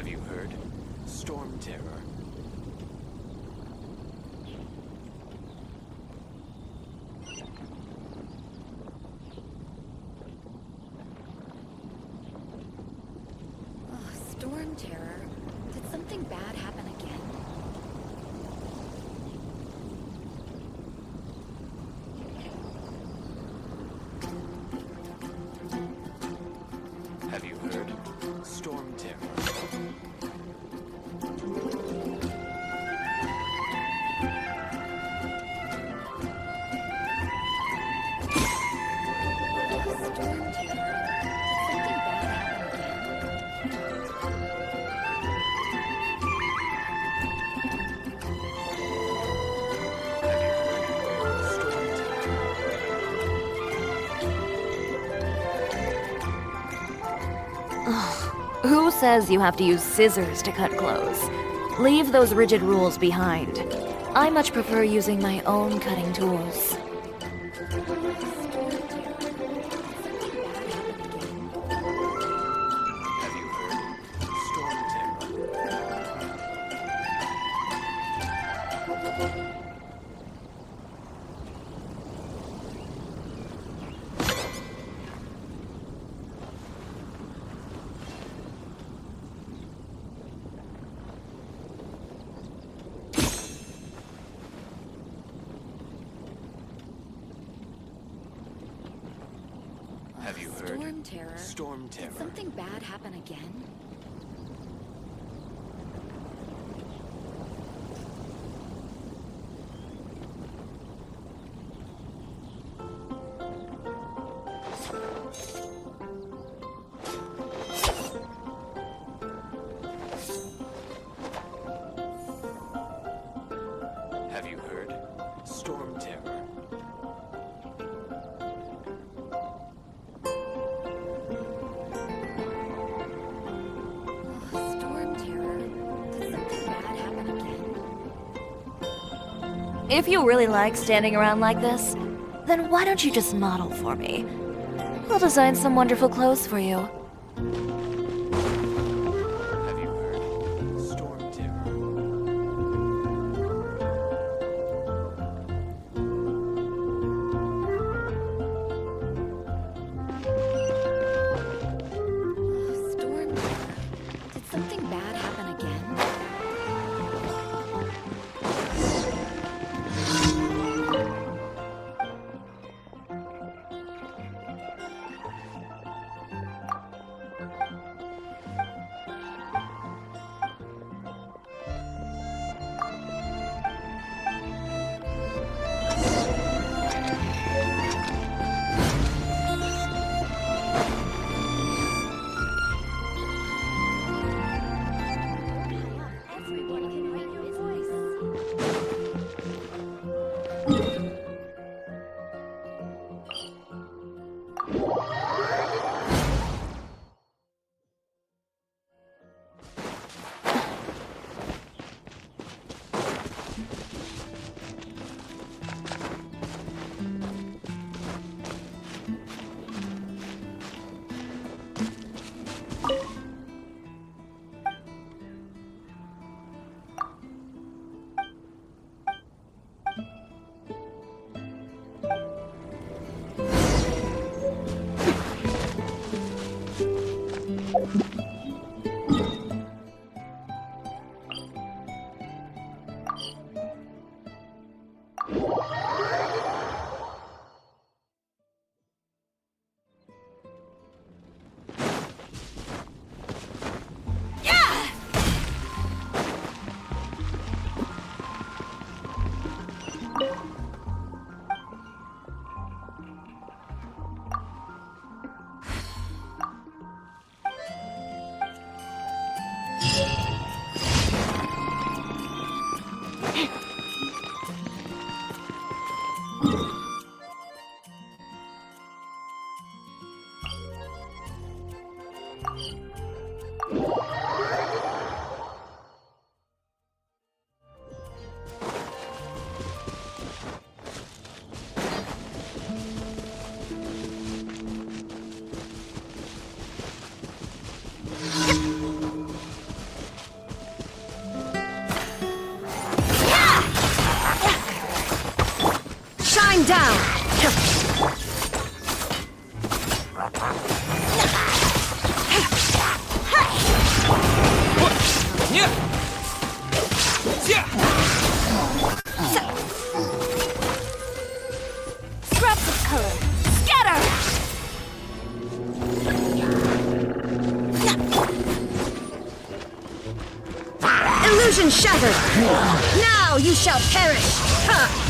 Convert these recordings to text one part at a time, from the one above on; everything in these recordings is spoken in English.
Have you heard? Storm terror. Storm terror? Did something bad happen again? Have you heard? Storm terror. Storm terror? Did something bad happen again? Have you heard? Storm terror. Who says you have to use scissors to cut clothes? Leave those rigid rules behind. I much prefer using my own cutting tools. Have you heard? Storm terror. Have you heard? Storm terror? Storm terror. Did something bad happen again? Have you heard? Storm terror. Storm terror? Did something bad happen again? If you really like standing around like this, then why don't you just model for me? I'll design some wonderful clothes for you. Have you heard? Storm terror. Storm terror? Did something bad happen again? I'm down! Scraps of color. Scatter! Illusion shattered! Now you shall perish! Ha!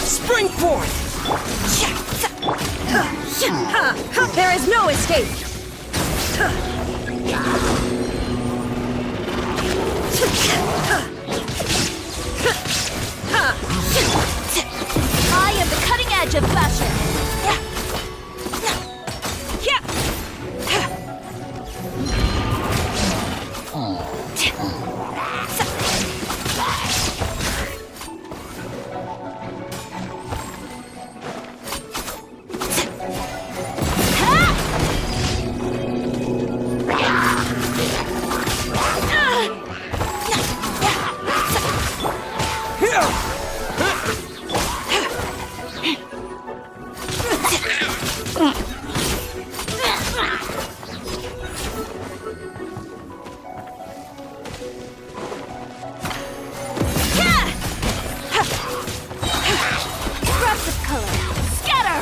Spring forth! There is no escape! I am the cutting edge of fashion. Scraps of color. Scatter!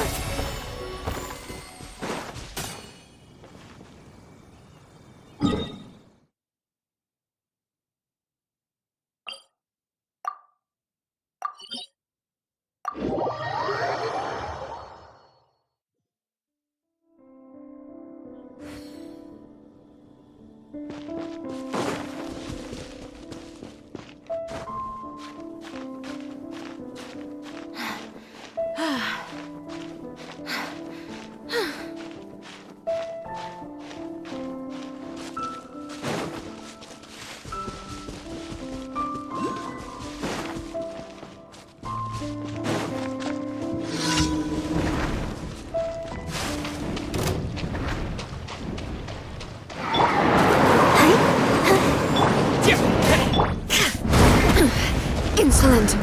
Insolent!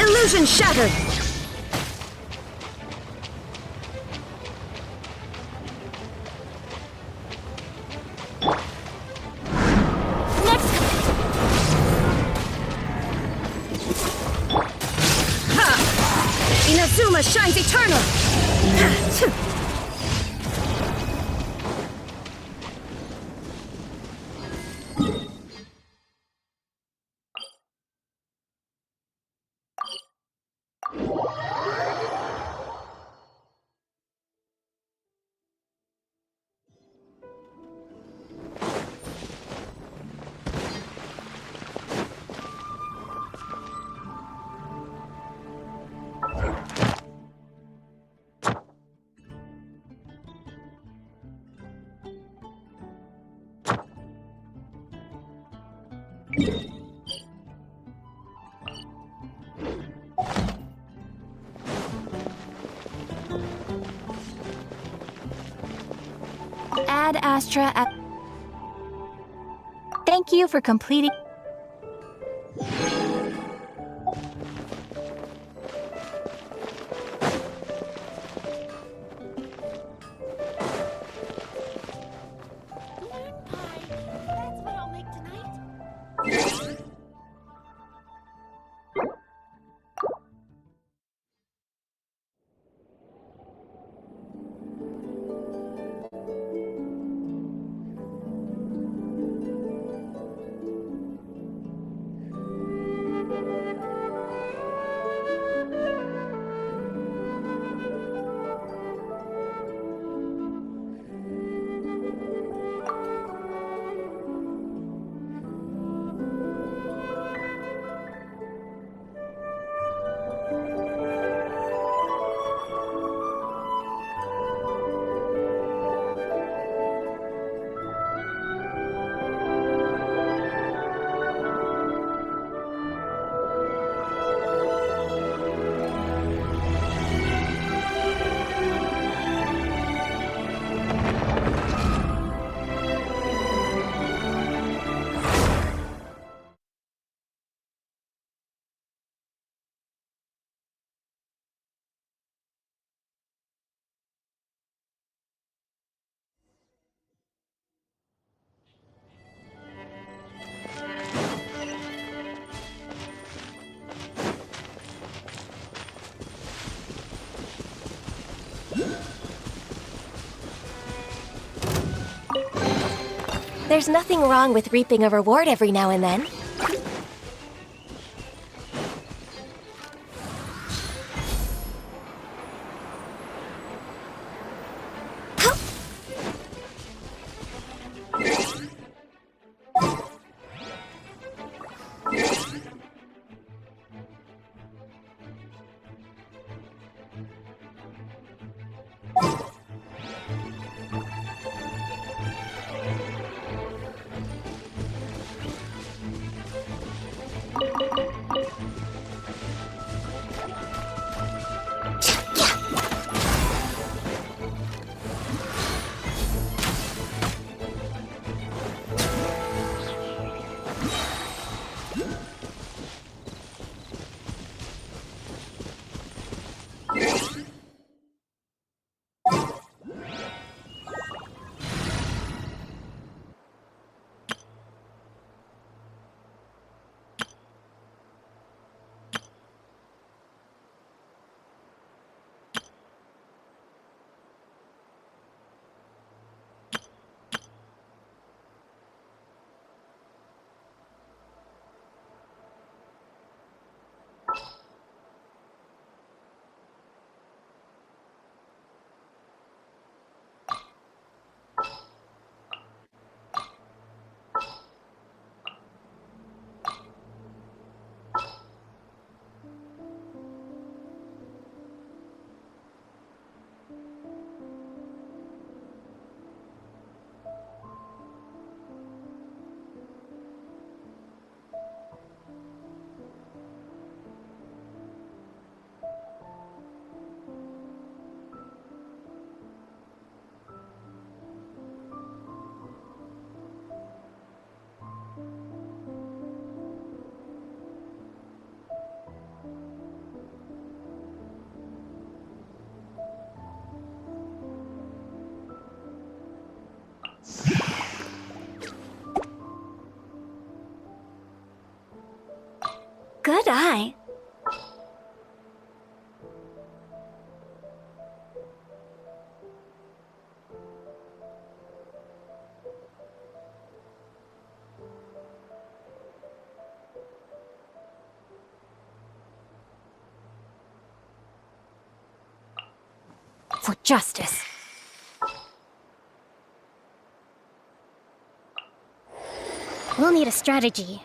Illusion shattered! Inazuma shines eternal! Ad Astra at... Thank you for completing... There's nothing wrong with reaping a reward every now and then. Good eye. For justice. We'll need a strategy.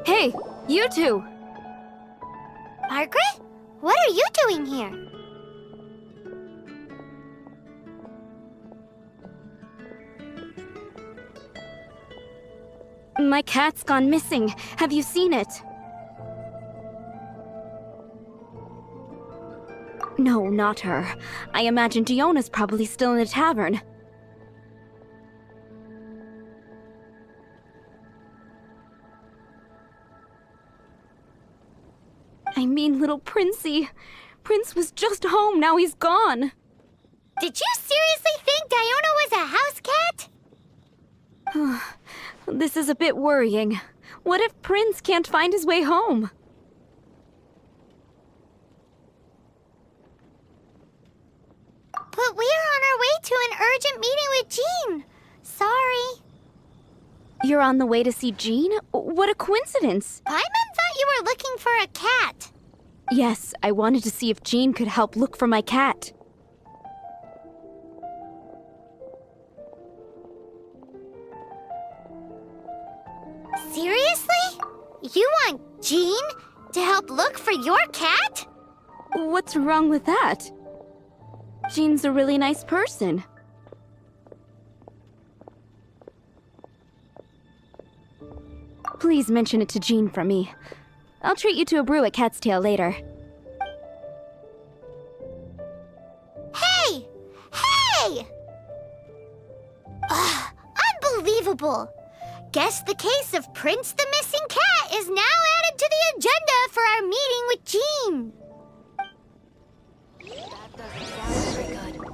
Hey, you two! Margaret? What are you doing here? My cat's gone missing. Have you seen it? No, not her. I imagine Diona's probably still in the tavern. I mean, little Princey. Prince was just home, now he's gone. Did you seriously think Diona was a house cat? This is a bit worrying. What if Prince can't find his way home? with Jean. Sorry. You're on the way to see Jean? What a coincidence. Paimon thought you were looking for a cat. Yes, I wanted to see if Jean could help look for my cat. Seriously? You want Jean to help look for your cat? What's wrong with that? Jean's a really nice person. Please mention it to Jean for me. I'll treat you to a brew at Cat's Tail later. Hey! Hey! Ugh, unbelievable! Guess the case of Prince the Missing Cat is now added to the agenda for our meeting with Jean. That doesn't sound very good.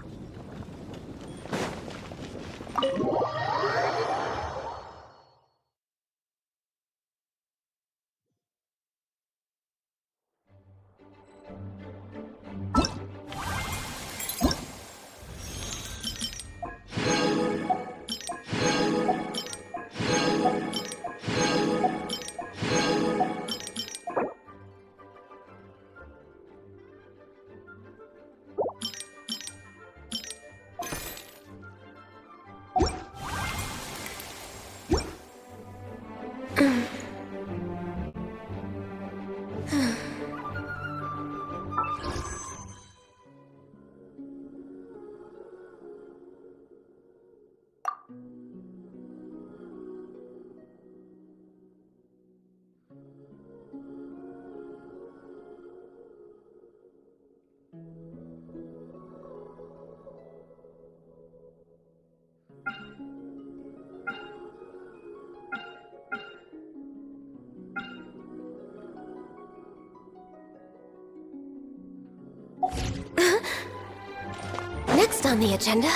Next on the agenda.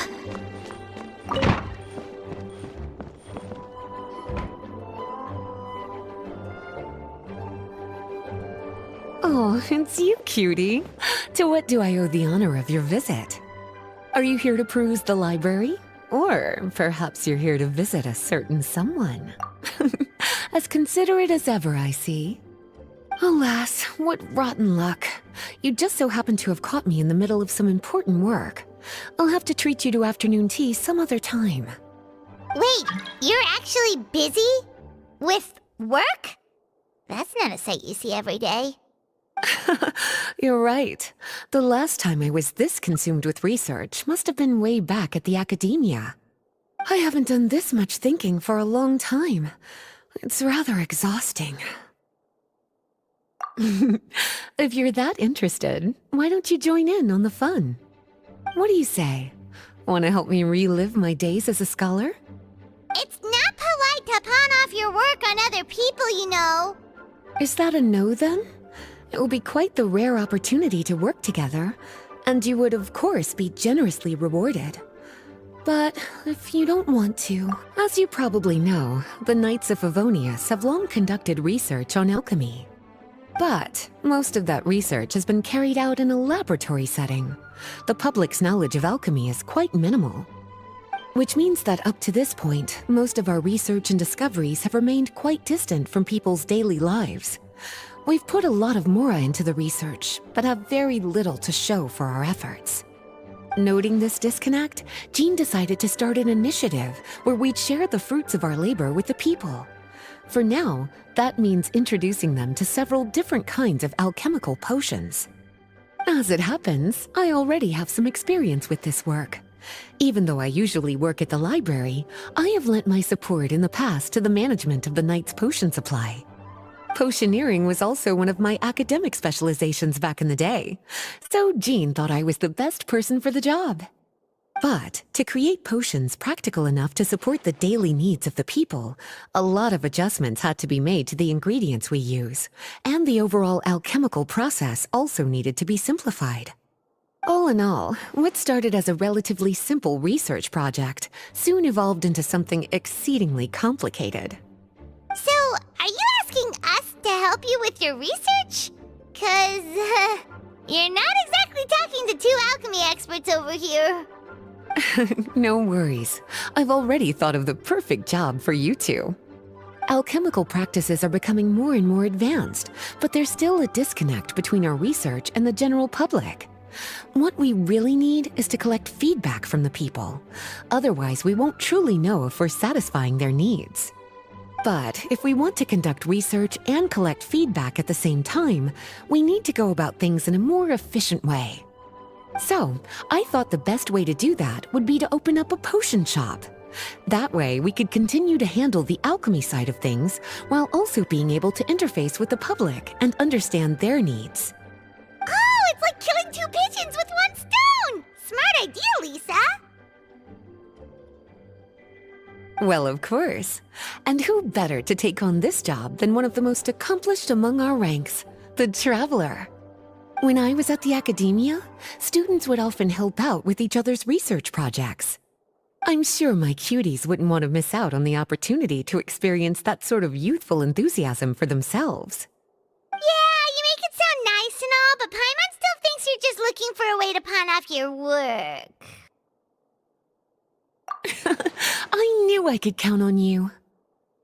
Oh, it's you, cutie. To what do I owe the honor of your visit? Are you here to peruse the library? Or perhaps you're here to visit a certain someone? As considerate as ever, I see. Alas, what rotten luck. You just so happen to have caught me in the middle of some important work. I'll have to treat you to afternoon tea some other time. Wait, you're actually busy? With work? That's not a sight you see every day. You're right. The last time I was this consumed with research must have been way back at the academia. I haven't done this much thinking for a long time. It's rather exhausting. If you're that interested, why don't you join in on the fun? What do you say? Want to help me relive my days as a scholar? It's not polite to pawn off your work on other people, you know. Is that a no then? It will be quite the rare opportunity to work together, and you would of course be generously rewarded. But if you don't want to, as you probably know, the Knights of Favonius have long conducted research on alchemy. But most of that research has been carried out in a laboratory setting. The public's knowledge of alchemy is quite minimal. Which means that up to this point, most of our research and discoveries have remained quite distant from people's daily lives. We've put a lot of mora into the research, but have very little to show for our efforts. Noting this disconnect, Jean decided to start an initiative where we'd share the fruits of our labor with the people. For now, that means introducing them to several different kinds of alchemical potions. As it happens, I already have some experience with this work. Even though I usually work at the library, I have lent my support in the past to the management of the Knight's potion supply. Potioneering was also one of my academic specializations back in the day, so Jean thought I was the best person for the job. But to create potions practical enough to support the daily needs of the people, a lot of adjustments had to be made to the ingredients we use, and the overall alchemical process also needed to be simplified. All in all, what started as a relatively simple research project soon evolved into something exceedingly complicated. So, are you asking us to help you with your research? 'Cause, you're not exactly talking to two alchemy experts over here. No worries. I've already thought of the perfect job for you two. Alchemical practices are becoming more and more advanced, but there's still a disconnect between our research and the general public. What we really need is to collect feedback from the people. Otherwise, we won't truly know if we're satisfying their needs. But if we want to conduct research and collect feedback at the same time, we need to go about things in a more efficient way. So, I thought the best way to do that would be to open up a potion shop. That way, we could continue to handle the alchemy side of things while also being able to interface with the public and understand their needs. Oh, it's like killing two pigeons with one stone! Smart idea, Lisa! Well, of course. And who better to take on this job than one of the most accomplished among our ranks, the Traveler? When I was at the academia, students would often help out with each other's research projects. I'm sure my cuties wouldn't want to miss out on the opportunity to experience that sort of youthful enthusiasm for themselves. Yeah, you make it sound nice and all, but Paimon still thinks you're just looking for a way to pawn off your work. I knew I could count on you.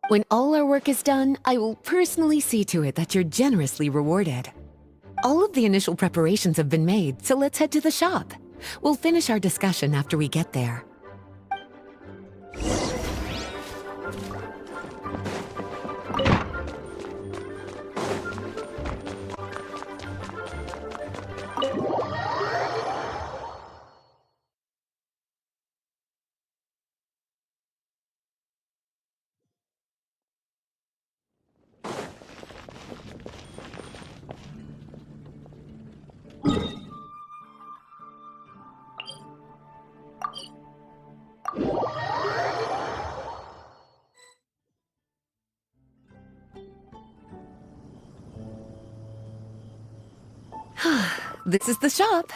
When all our work is done, I will personally see to it that you're generously rewarded. All of the initial preparations have been made, so let's head to the shop. We'll finish our discussion after we get there. This is the shop.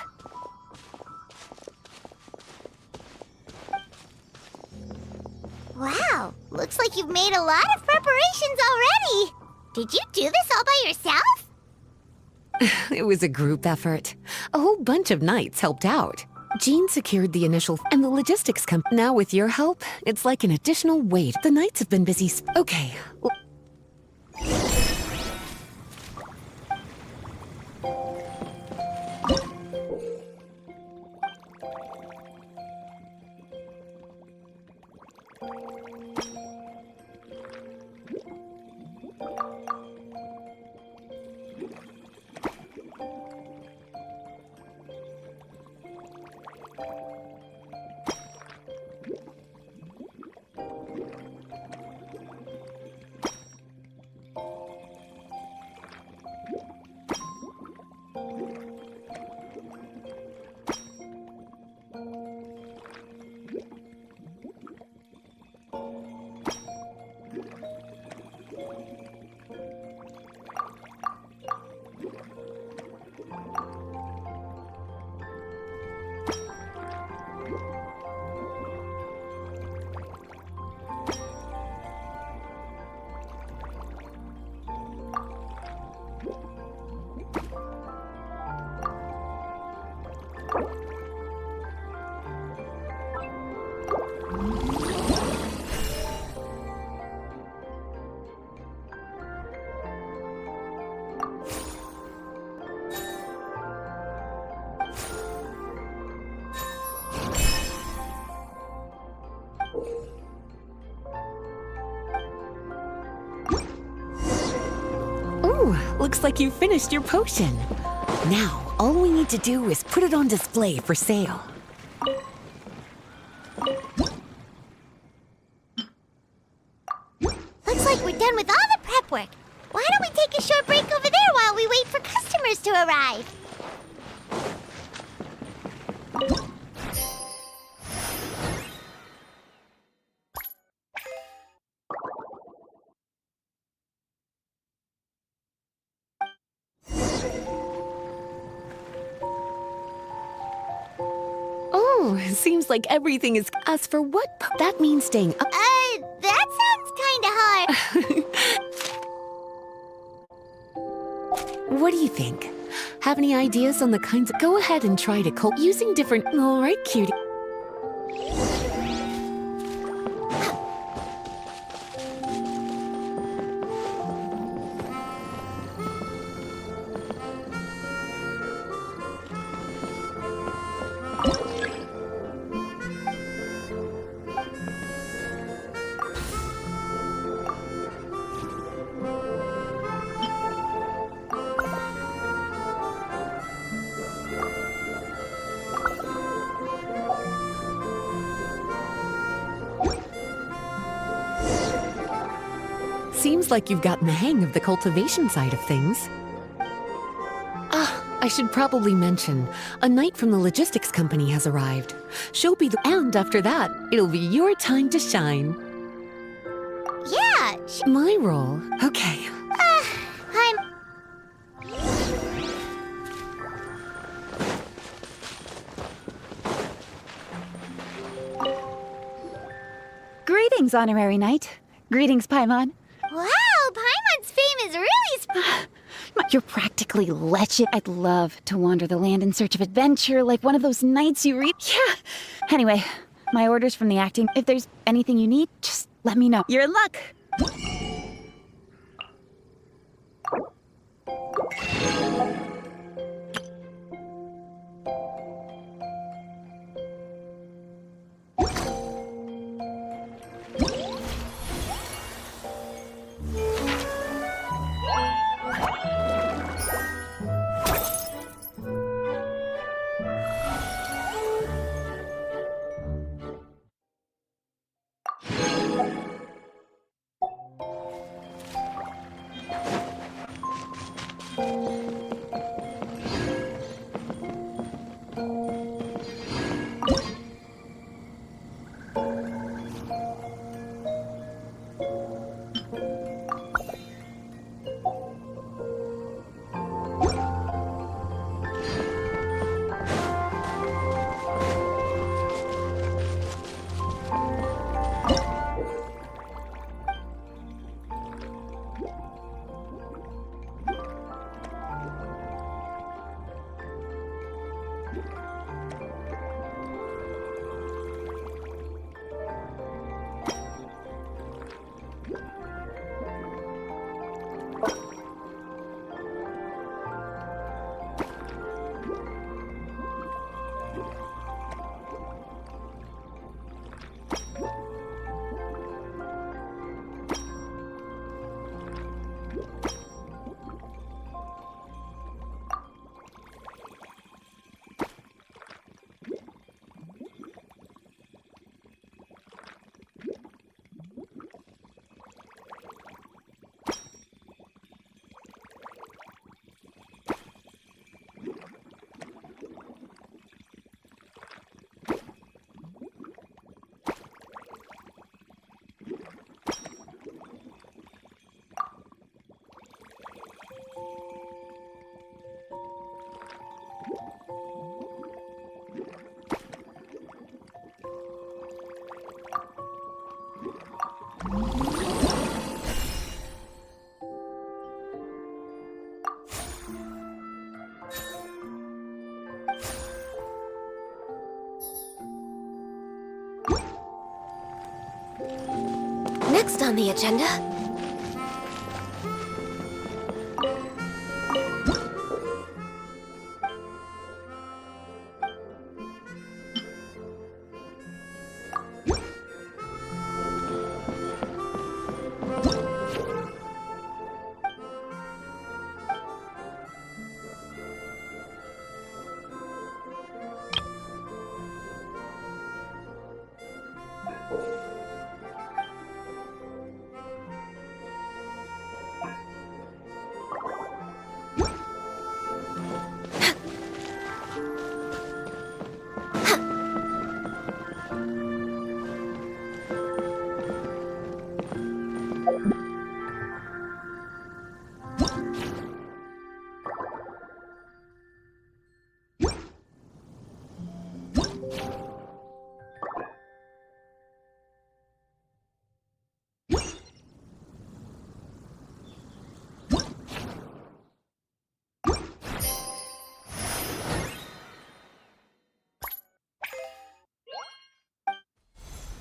Wow, looks like you've made a lot of preparations already. Did you do this all by yourself? It was a group effort. A whole bunch of knights helped out. Jean secured the initial and the logistics company. Now with your help, it's like an additional weight. The knights have been busy. Okay. Looks like you finished your potion. Now, all we need to do is put it on display for sale. Looks like we're done with all the prep work. Why don't we take a short break over there while we wait for customers to arrive? Oh, seems like everything is... As for what... That means staying up... That sounds kinda hard. What do you think? Have any ideas on the kinds of... Go ahead and try to using different... All right, cutie. Seems like you've gotten the hang of the cultivation side of things. I should probably mention, a knight from the logistics company has arrived. She'll be the— and after that, it'll be your time to shine. Yeah, My role? Okay. I'm... Greetings, Honorary Knight. Greetings, Paimon. Wow, Paimon's fame is really You're practically legend. I'd love to wander the land in search of adventure like one of those knights you read. Yeah. Anyway, my orders from the acting. If there's anything you need, just let me know. You're in luck. Next on the agenda.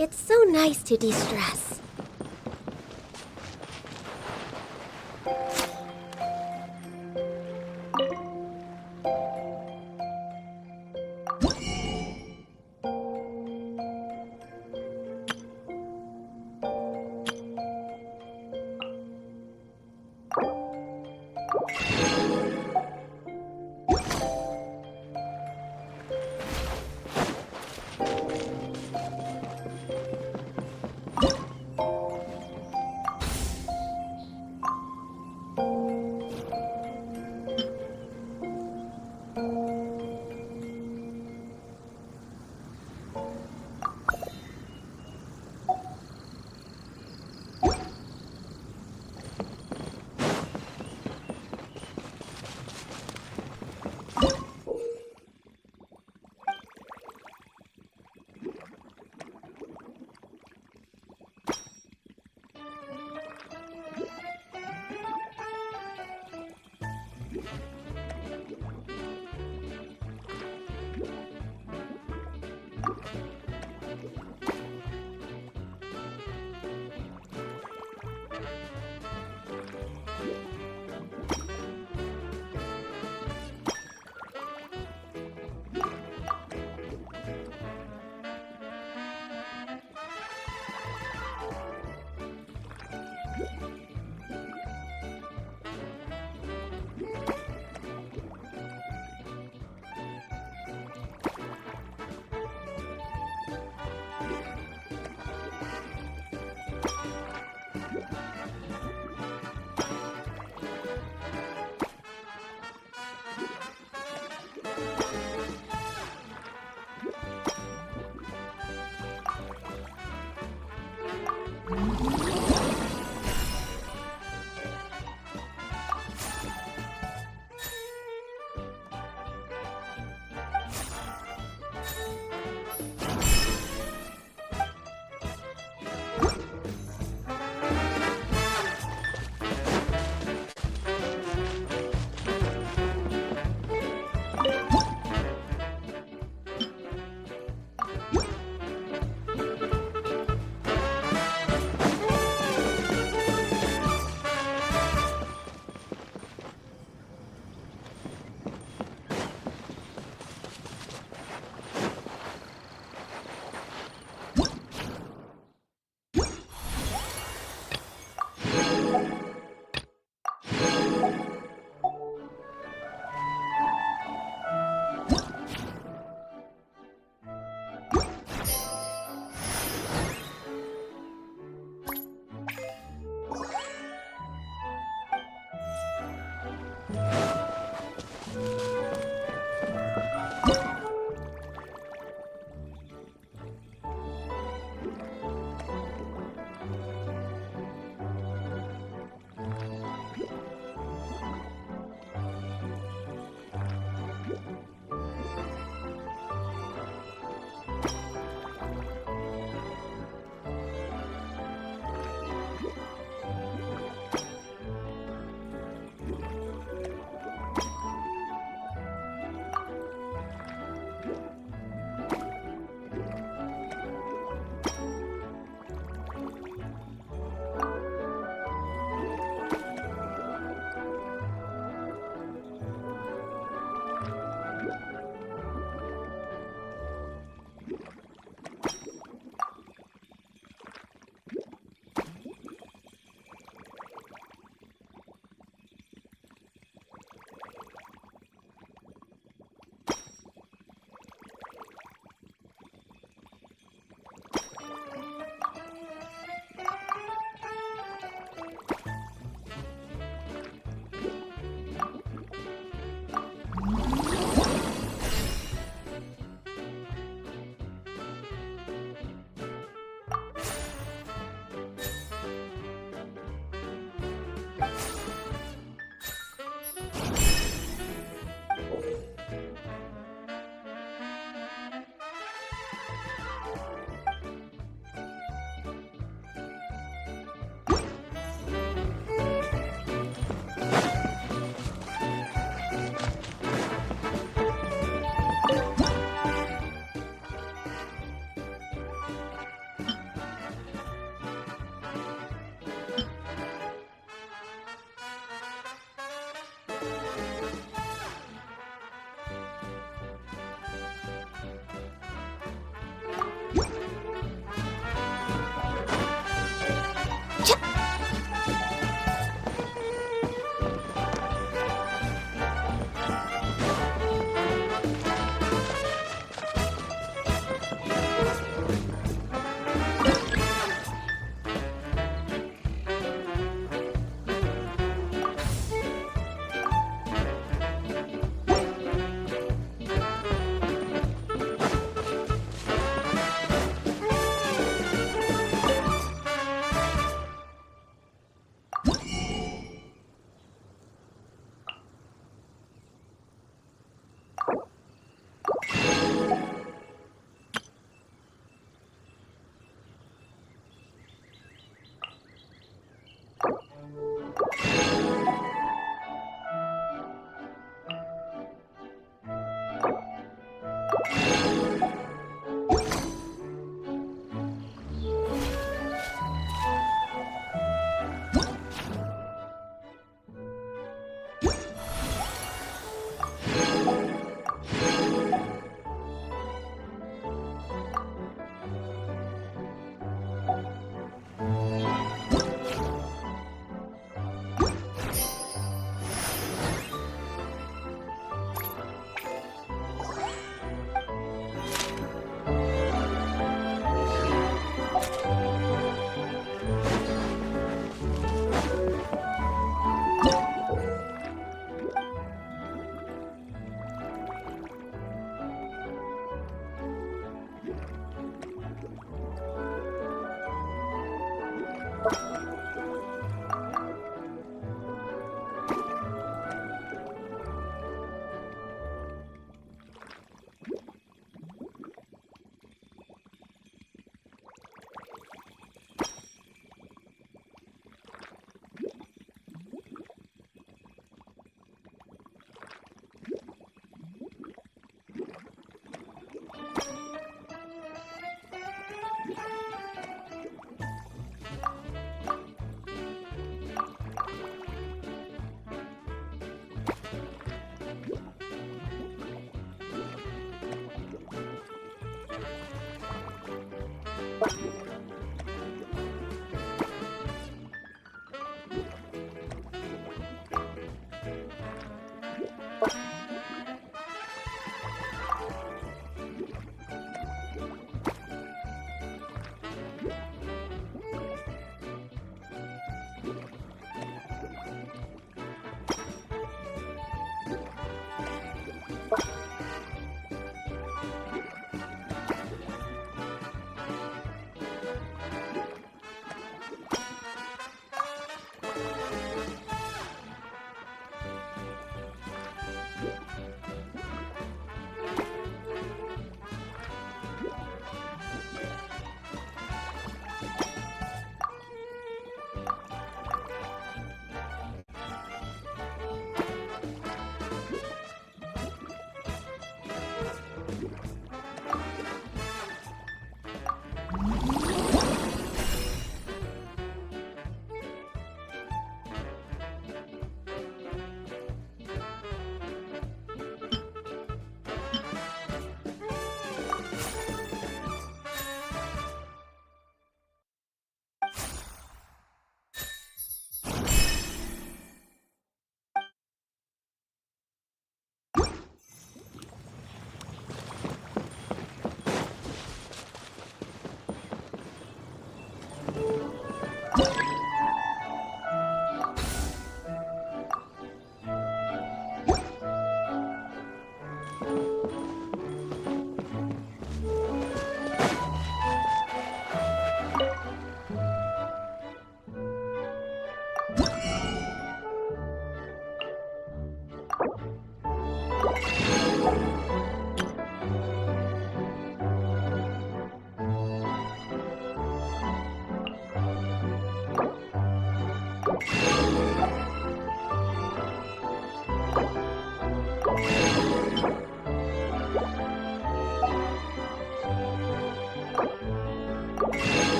It's so nice to de-stress.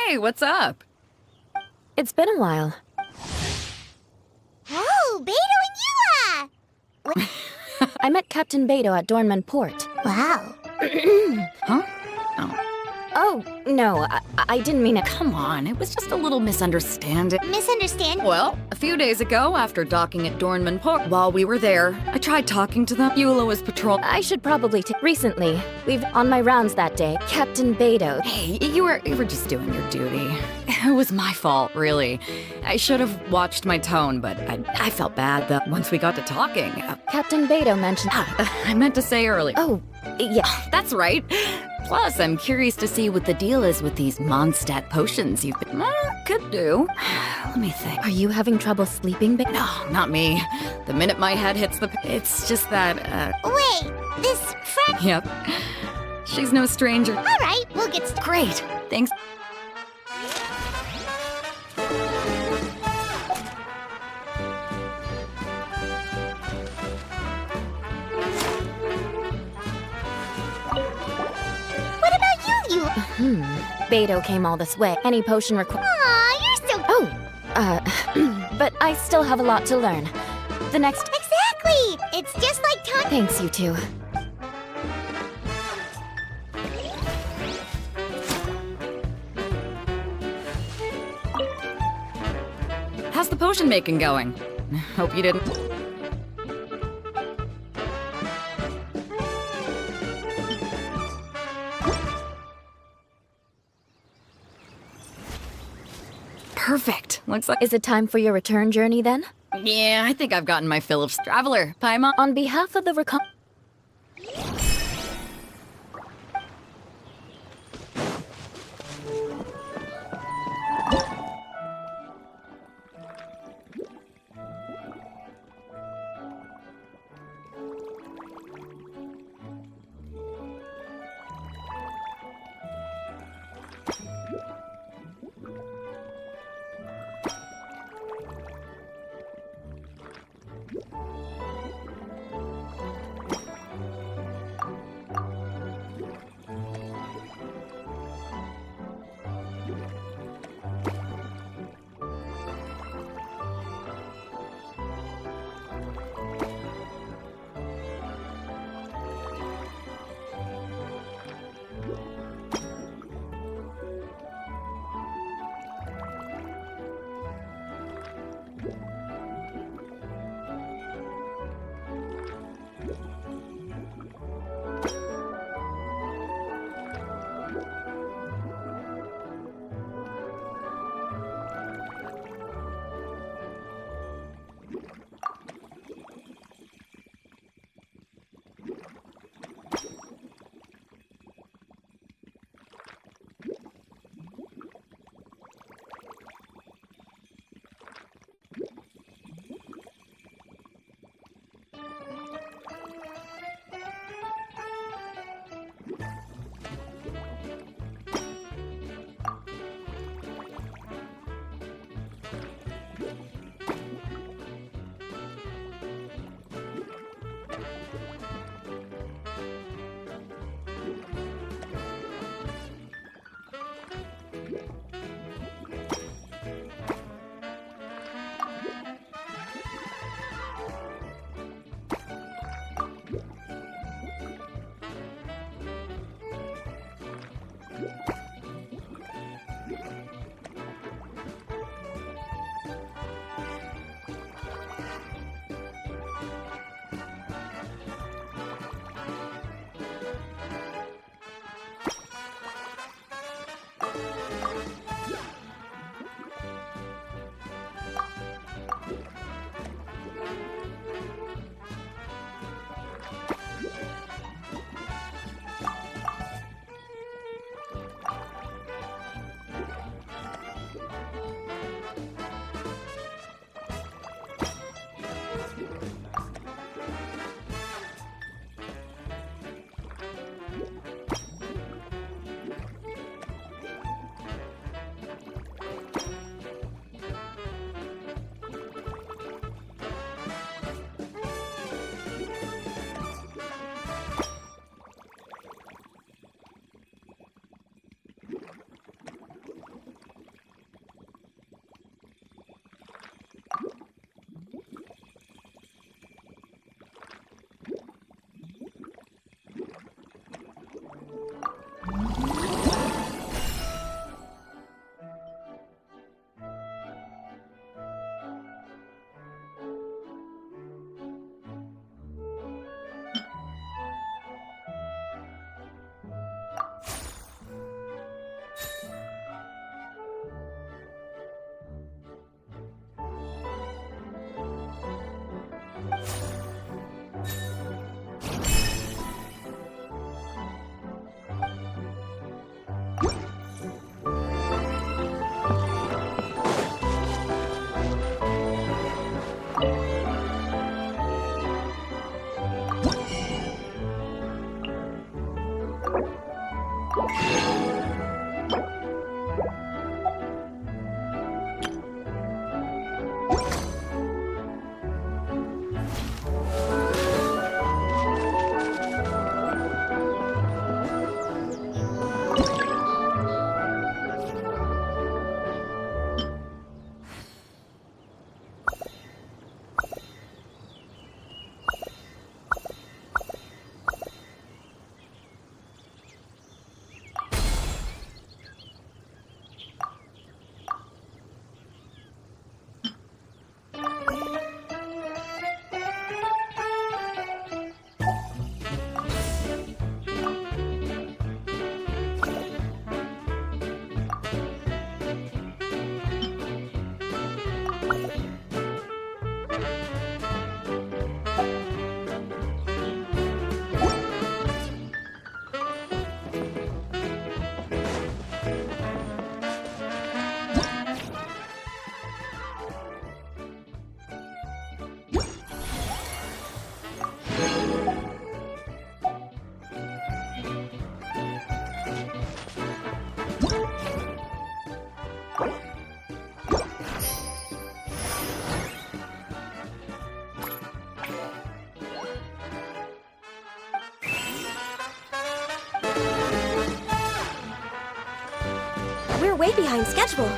Hey, what's up? It's been a while. Whoa, Beto and Eula! I met Captain Beto at Dornman Port. Wow. Huh? Oh. Oh, no, I didn't mean it. Come on, it was just a little misunderstanding. Misunderstand? Well, a few days ago, after docking at Dornman Port, while we were there, I tried talking to them. Eula was patrol. I should probably recently, we've on my rounds that day, Captain Beto. Hey, you were just doing your duty. It was my fault, really. I should have watched my tone, but I felt bad that once we got to talking. Captain Beto mentioned. I meant to say earlier. Oh, yeah. That's right. Plus, I'm curious to see what the deal is with these Mondstadt potions you've been... could do. Let me think. Are you having trouble sleeping, Beto? No, not me. The minute my head hits the... It's just that, Wait, this friend... Yep. She's no stranger. All right, we'll get started. Great. Thanks. What about you, Eula? Beto came all this way. Any potion required. Aw, you're so... Oh, but I still have a lot to learn. The next. Exactly! It's just like time... Thanks, you two. How's the potion making going? Hope you didn't... Perfect. Looks like... Is it time for your return journey then? Yeah, I think I've gotten my fill of Traveler. Paimon. On behalf of the We're way behind schedule.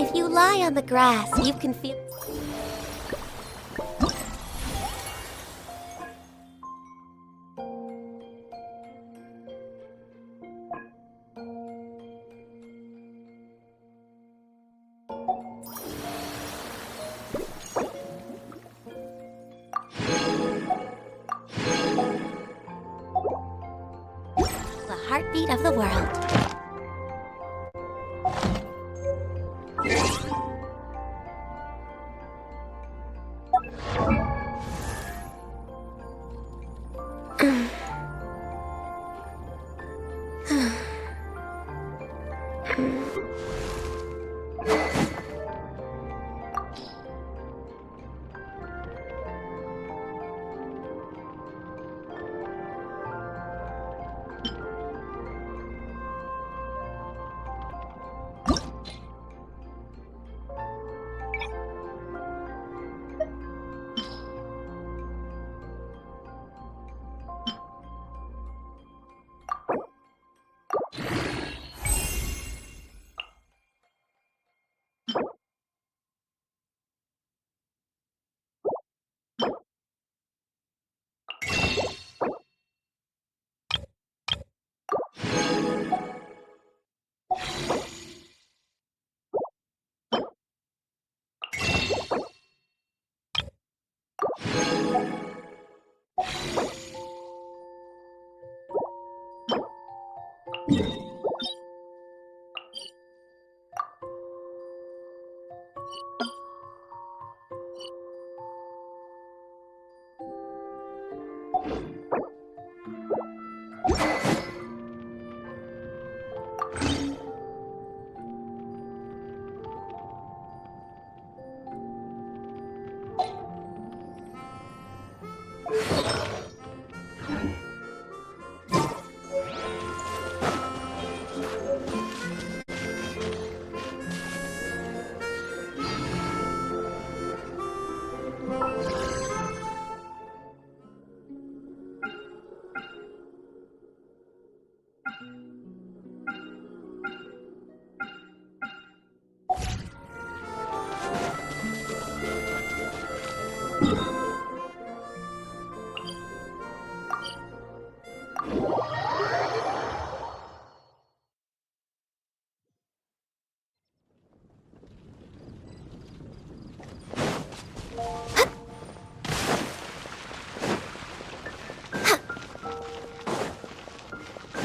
If you lie on the grass, you can feel... the heartbeat of the world.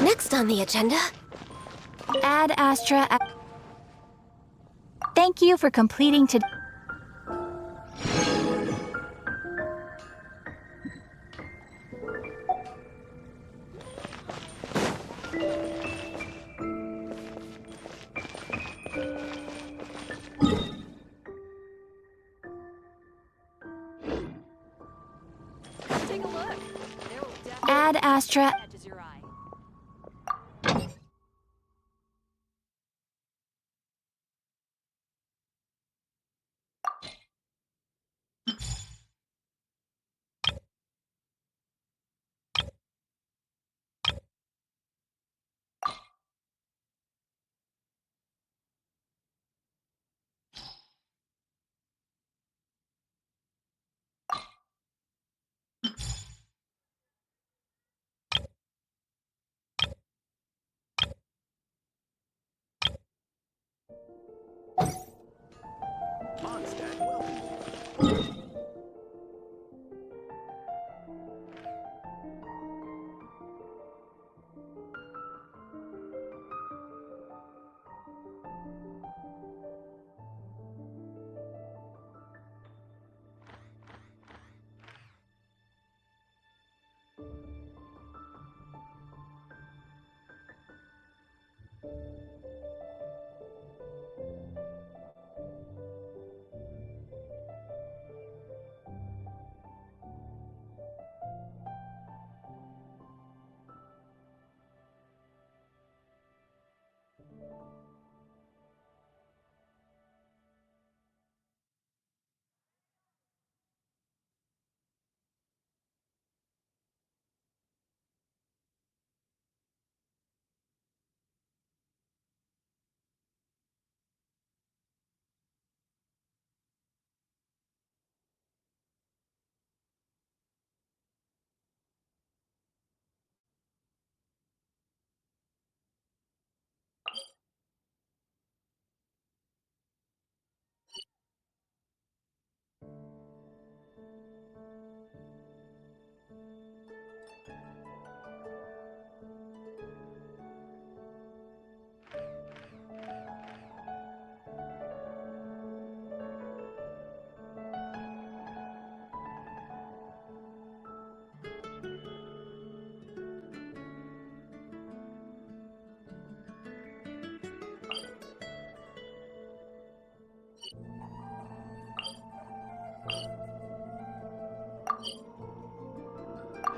Next on the agenda... Ad Astra. Thank you for completing today. Take a look. There will definitely Ad Astra. catches your eye.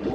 Let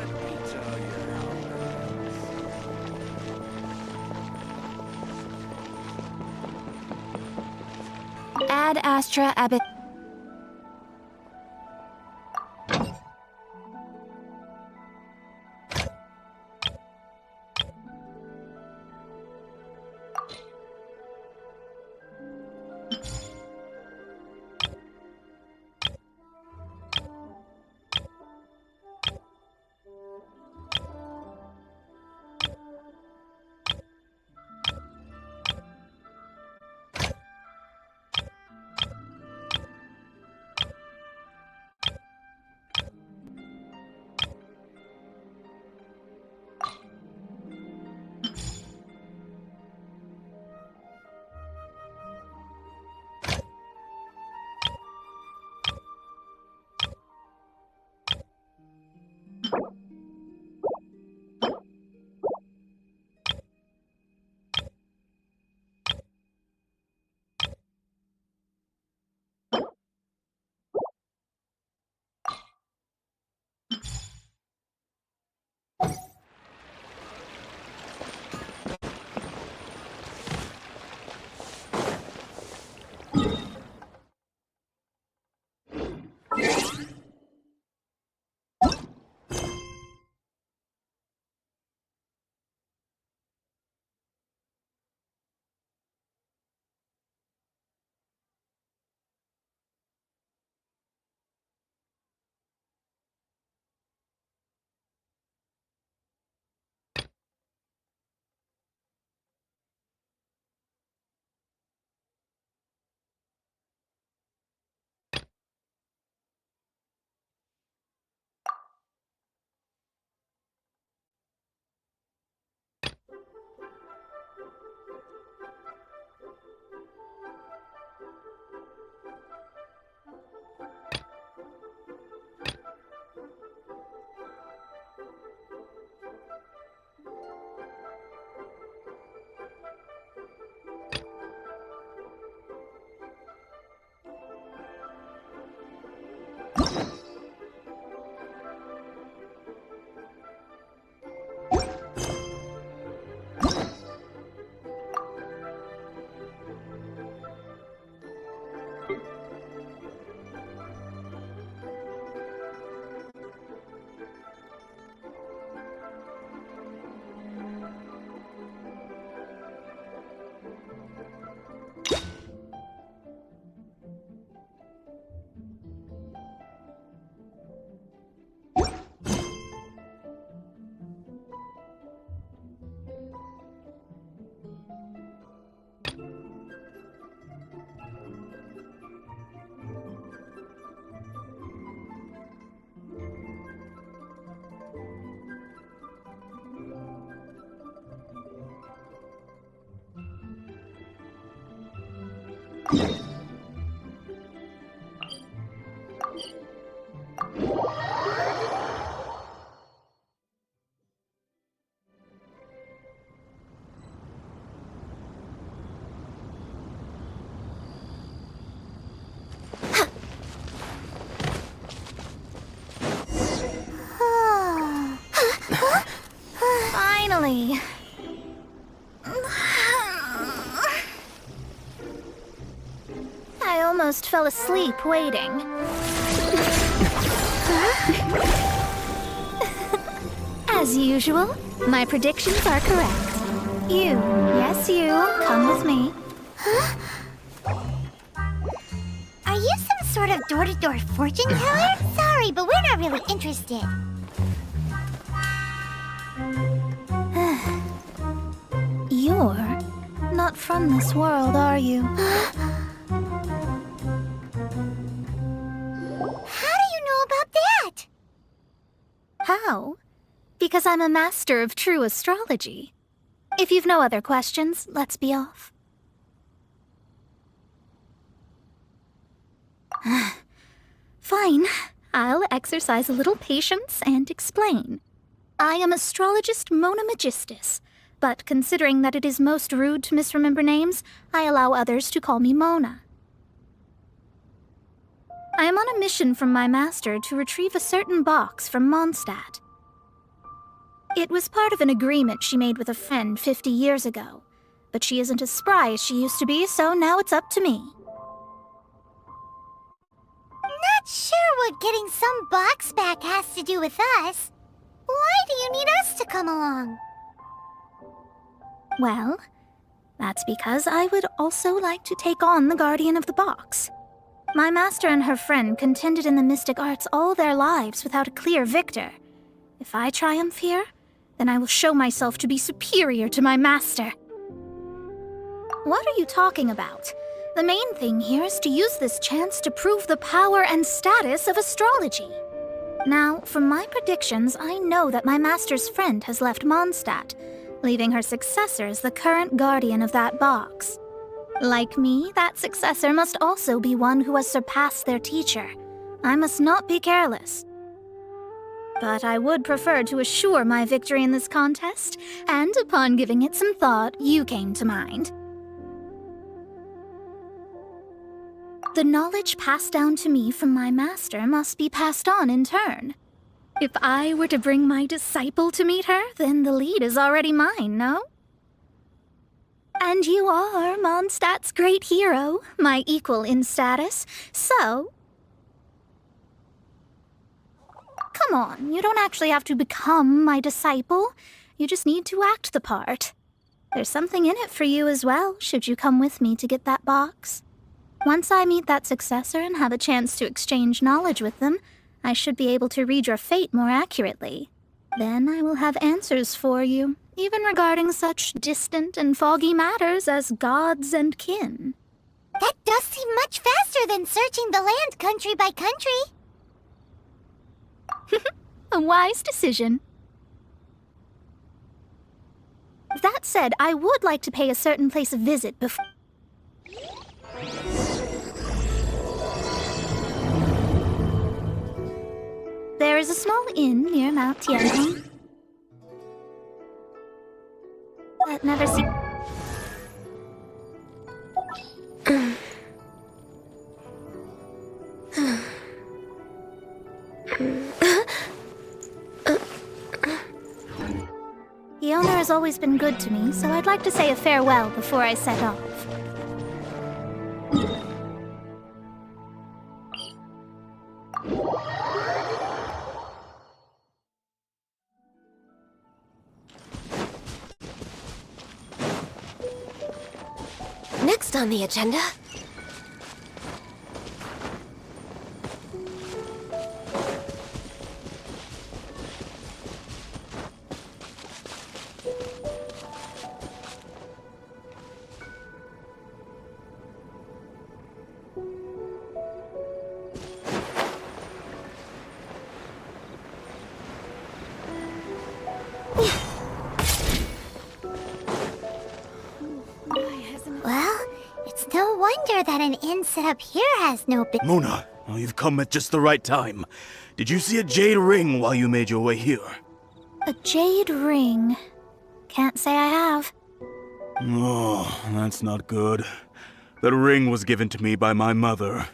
me tell you how that is. Ad Astra Abbot. Finally. I almost fell asleep waiting. As usual, my predictions are correct. You, yes you, come with me. Are you some sort of door-to-door fortune teller? Sorry, but we're not really interested. You're not from this world, are you? How do you know about that? How? Because I'm a master of true astrology. If you've no other questions, let's be off. Fine. I'll exercise a little patience and explain. I am astrologist Mona Magistus, but considering that it is most rude to misremember names, I allow others to call me Mona. I am on a mission from my master to retrieve a certain box from Mondstadt. It was part of an agreement she made with a friend 50 years ago, but she isn't as spry as she used to be, so now it's up to me. Not sure what getting some box back has to do with us. Why do you need us to come along? Well, that's because I would also like to take on the guardian of the box. My master and her friend contended in the mystic arts all their lives without a clear victor. If I triumph here, then I will show myself to be superior to my master. What are you talking about? The main thing here is to use this chance to prove the power and status of astrology. Now, from my predictions, I know that my master's friend has left Mondstadt, leaving her successor as the current guardian of that box. Like me, that successor must also be one who has surpassed their teacher. I must not be careless. But I would prefer to assure my victory in this contest, and upon giving it some thought, you came to mind. The knowledge passed down to me from my master must be passed on in turn. If I were to bring my disciple to meet her, then the lead is already mine, no? And you are Mondstadt's great hero, my equal in status, so... Come on, you don't actually have to become my disciple. You just need to act the part. There's something in it for you as well, should you come with me to get that box. Once I meet that successor and have a chance to exchange knowledge with them, I should be able to read your fate more accurately. Then I will have answers for you, even regarding such distant and foggy matters as gods and kin. That does seem much faster than searching the land country by country. A wise decision. That said, I would like to pay a certain place a visit before... There is a small inn near Mount Tianhong that never seems... The owner has always been good to me, so I'd like to say a farewell before I set off. Next on the agenda... Well, it's no wonder that an inn set up here has no big... Mona, oh, you've come at just the right time. Did you see a jade ring while you made your way here? A jade ring. Can't say I have. Oh, that's not good. The ring was given to me by my mother.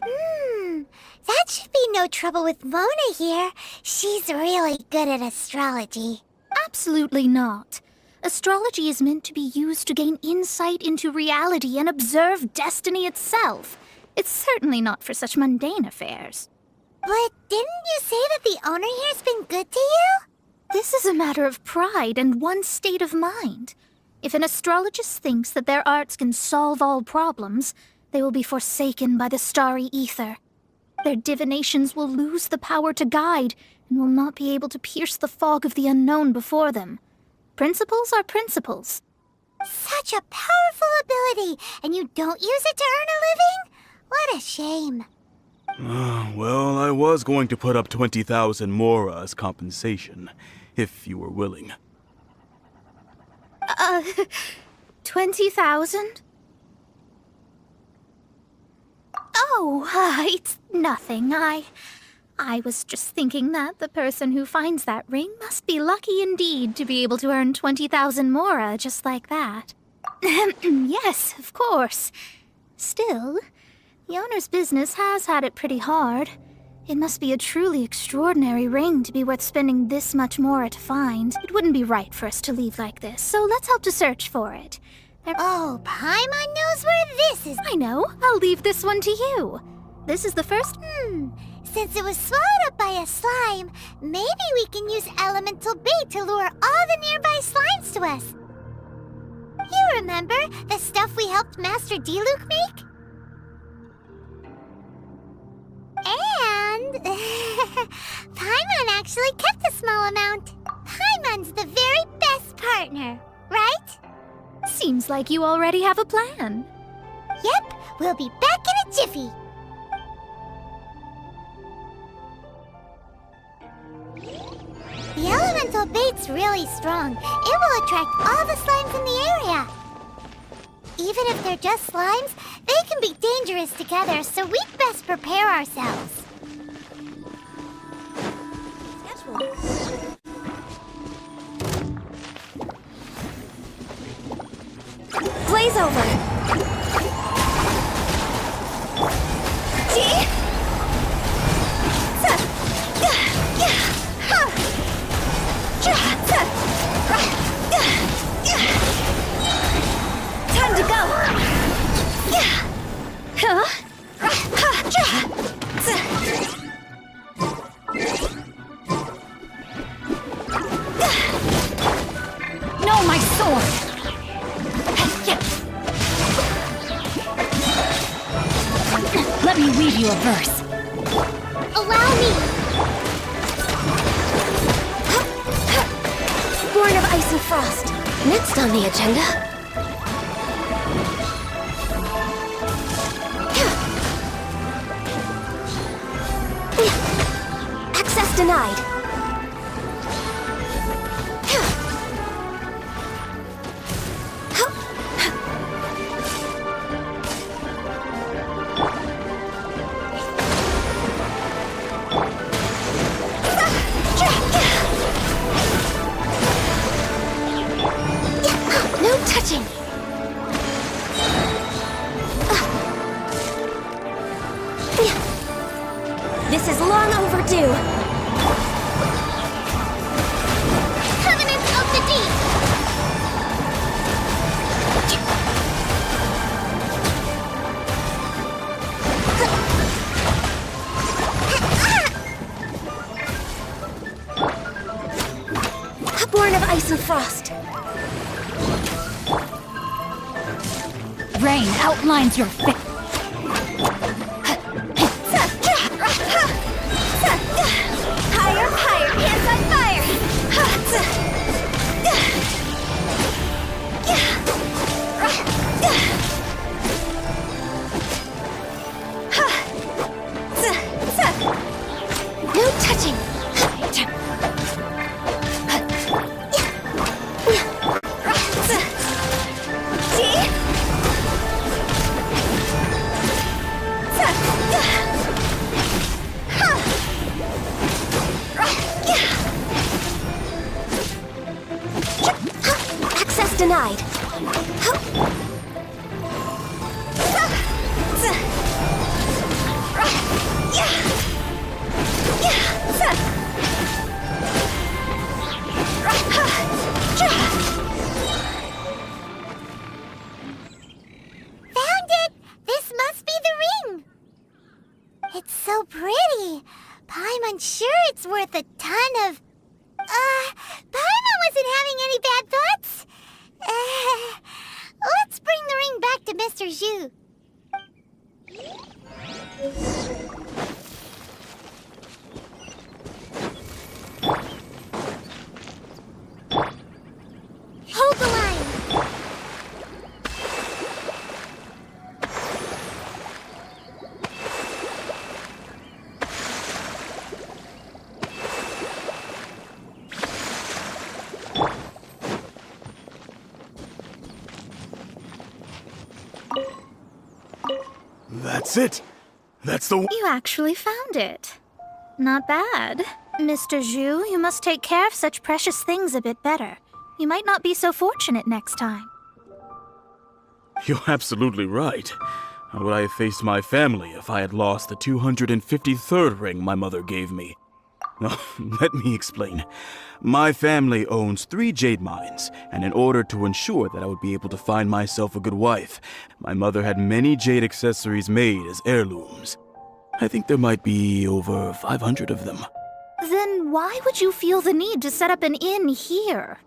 That should be no trouble with Mona here. She's really good at astrology. Absolutely not. Astrology is meant to be used to gain insight into reality and observe destiny itself. It's certainly not for such mundane affairs. But didn't you say that the owner here's been good to you? This is a matter of pride and one's state of mind. If an astrologist thinks that their arts can solve all problems, they will be forsaken by the starry ether. Their divinations will lose the power to guide and will not be able to pierce the fog of the unknown before them. Principles are principles. Such a powerful ability, and you don't use it to earn a living? What a shame. Well, I was going to put up 20,000 mora as compensation, if you were willing. 20,000? Oh, it's nothing. I was just thinking that the person who finds that ring must be lucky indeed to be able to earn 20,000 mora just like that. Yes, of course. Still, the owner's business has had it pretty hard. It must be a truly extraordinary ring to be worth spending this much mora to find. It wouldn't be right for us to leave like this, so let's help to search for it. Oh, Paimon knows where this is. I know. I'll leave this one to you. This is the first... Since it was swallowed up by a slime, maybe we can use elemental bait to lure all the nearby slimes to us. You remember the stuff we helped Master Diluc make? And... Paimon actually kept a small amount. Paimon's the very best partner, right? Seems like you already have a plan. Yep, we'll be back in a jiffy. The elemental bait's really strong. It will attract all the slimes in the area. Even if they're just slimes, they can be dangerous together, so we'd best prepare ourselves. Blaze over! Time to go! No, my sword! Let me read you a verse. Allow me! Born of ice and frost. Next on the agenda. Access denied. No touching. This is long overdue. Covenant of the Deep! Born of ice and frost. Rain outlines your fate. Higher, higher, hands on fire! No touching! Access denied. Found it! This must be the ring! It's so pretty. Paimon's sure it's worth a ton of... Paimon wasn't having any bad thoughts. Let's bring the ring back to Mr. Zhu. Hold the line. That's it! That's the one. You actually found it. Not bad. Mr. Zhu, you must take care of such precious things a bit better. You might not be so fortunate next time. You're absolutely right. How would I have faced my family if I had lost the 253rd ring my mother gave me? No, let me explain. My family owns 3 jade mines, and in order to ensure that I would be able to find myself a good wife, my mother had many jade accessories made as heirlooms. I think there might be over 500 of them. Then why would you feel the need to set up an inn here?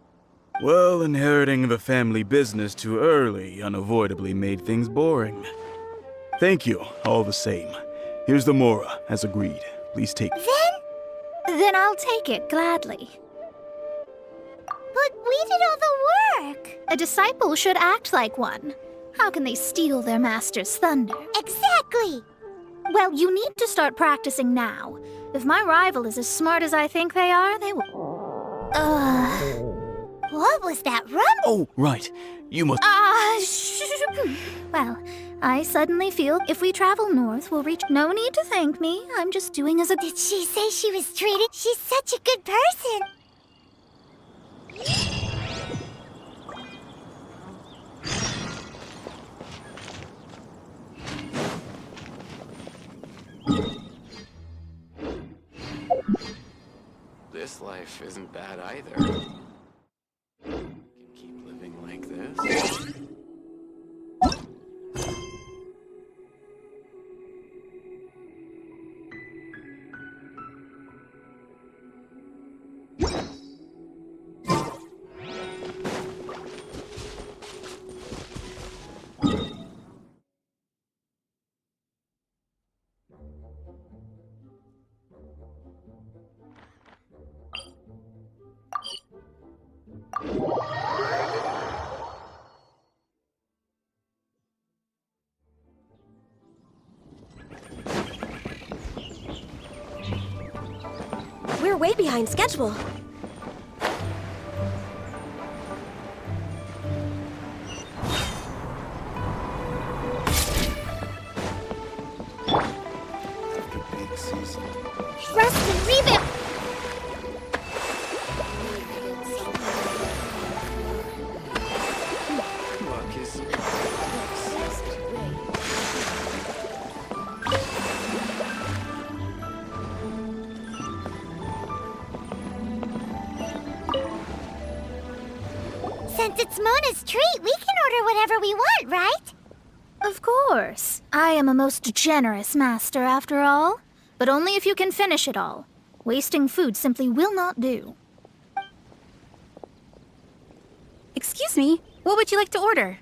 Well, inheriting the family business too early unavoidably made things boring. Thank you, all the same. Here's the Mora, as agreed. Please take it. Then I'll take it gladly. But we did all the work. A disciple should act like one. How can they steal their master's thunder? Exactly. Well, you need to start practicing now. If my rival is as smart as I think they are, they will... What was that rumble? Oh, right. You must... Well, I suddenly feel if we travel north, we'll reach... No need to thank me. I'm just doing as a... Did she say she was treated? She's such a good person. This life isn't bad either. Can keep living like this. We're way behind schedule. After peak season. Rest and revamp. Luck is... Since it's Mona's treat, we can order whatever we want, right? Of course. I am a most generous master, after all. But only if you can finish it all. Wasting food simply will not do. Excuse me, what would you like to order?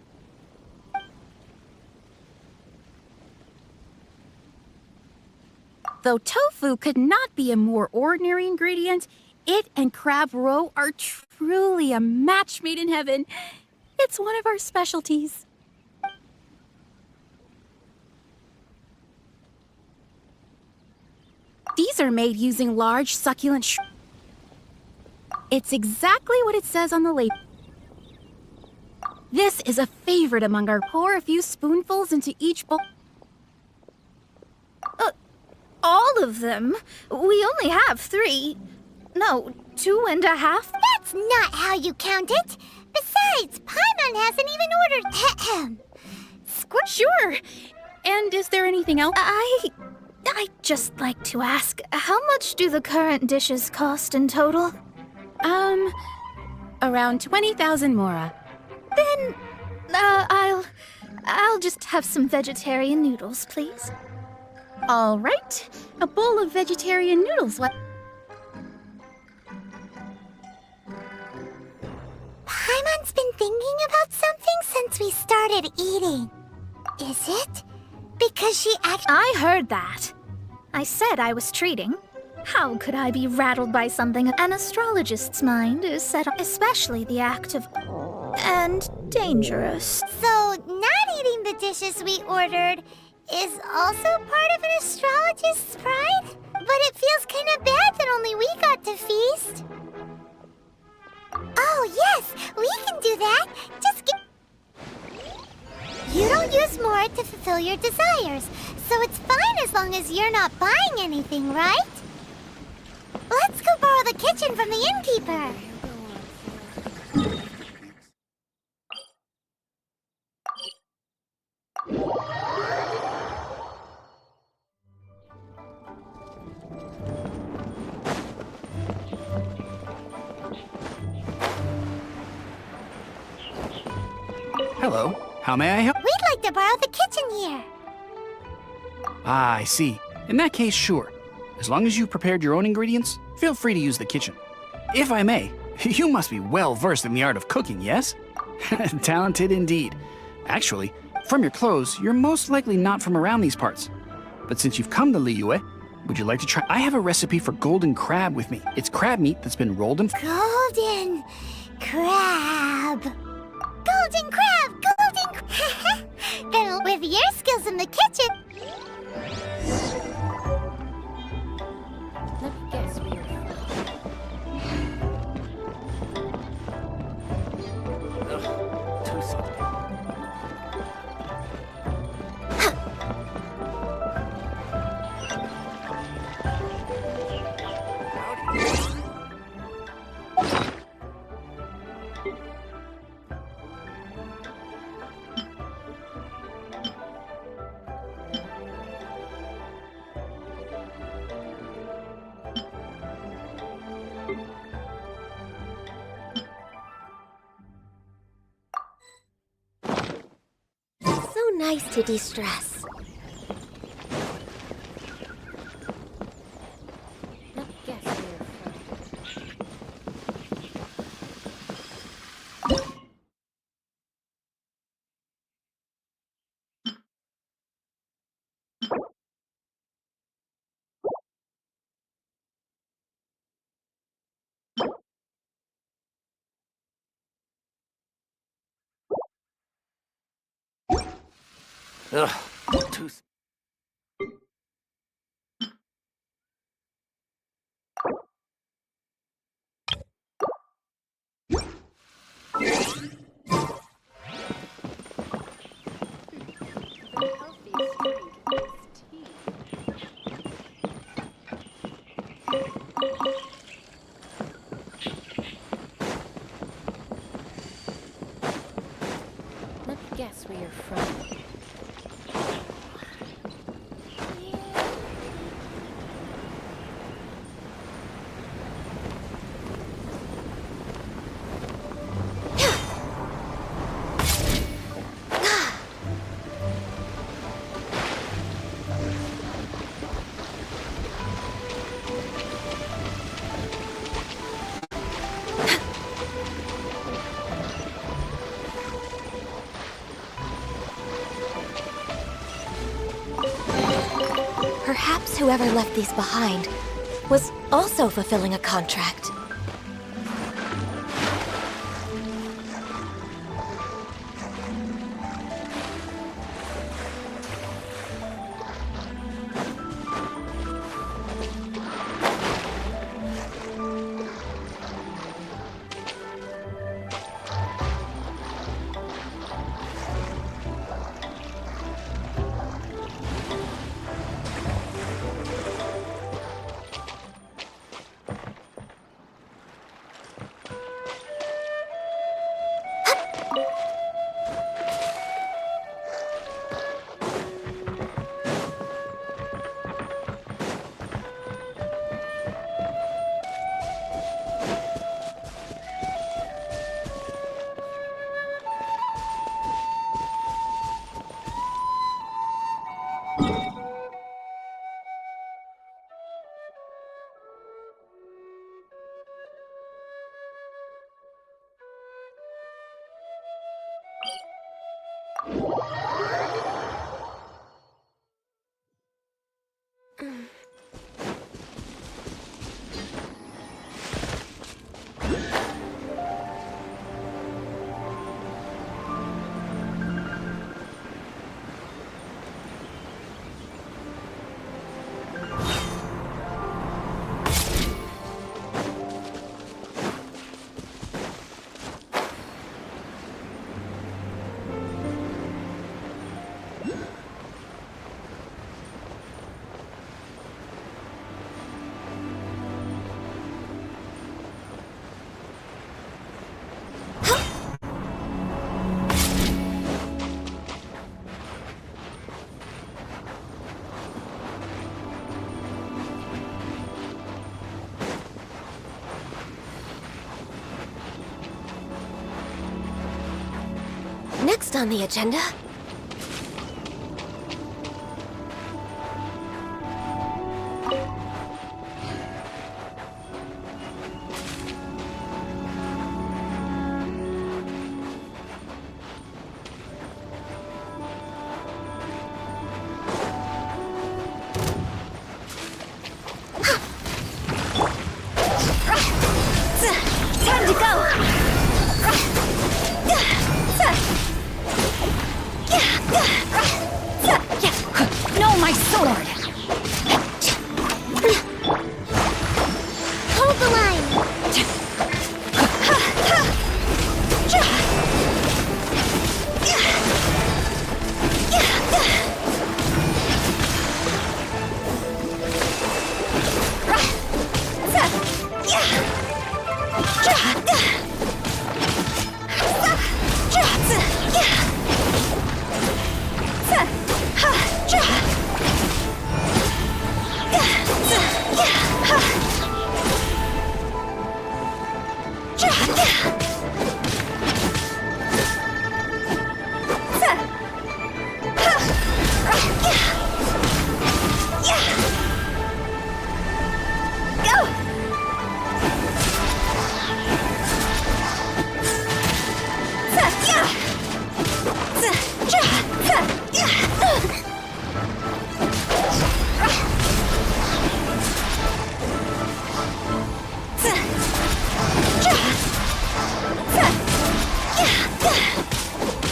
Though tofu could not be a more ordinary ingredient, it and crab roe are truly a match made in heaven. It's one of our specialties. These are made using large, succulent It's exactly what it says on the label. This is a favorite among our pour a few spoonfuls into each bowl. All of them? We only have 3. No, 2.5. That's not how you count it. Besides, Paimon hasn't even ordered. Sure. And is there anything else? I'd just like to ask, how much do the current dishes cost in total? Around 20,000 mora. Then, I'll just have some vegetarian noodles, please. All right. A bowl of vegetarian noodles. What? Paimon's been thinking about something since we started eating. Is it? Because she I heard that. I said I was treating. How could I be rattled by something an astrologist's mind is set on, especially the act of... and dangerous. So, not eating the dishes we ordered is also part of an astrologist's pride? But it feels kind of bad that only we got to feast. Oh, yes, we can do that. Just get... You don't use more to fulfill your desires, So it's fine as long as you're not buying anything, right? Let's go borrow the kitchen from the innkeeper. Hello. How may I help? We'd like to borrow the kitchen here. Ah, I see. In that case, sure. As long as you've prepared your own ingredients, feel free to use the kitchen. If I may, you must be well versed in the art of cooking, yes? Talented indeed. Actually, from your clothes, you're most likely not from around these parts. But since you've come to Liyue, would you like to try? I have a recipe for golden crab with me. It's crab meat that's been rolled in. Golden crab. Golden crab! Golden crab! Then with your skills in the kitchen... Let me guess where you're from. Too salty. So nice to de-stress. Let me guess where you're from. Ugh, too. Let me guess where you're from. Perhaps whoever left these behind was also fulfilling a contract. next on the agenda? Time to go! No, my sword! Hold the line!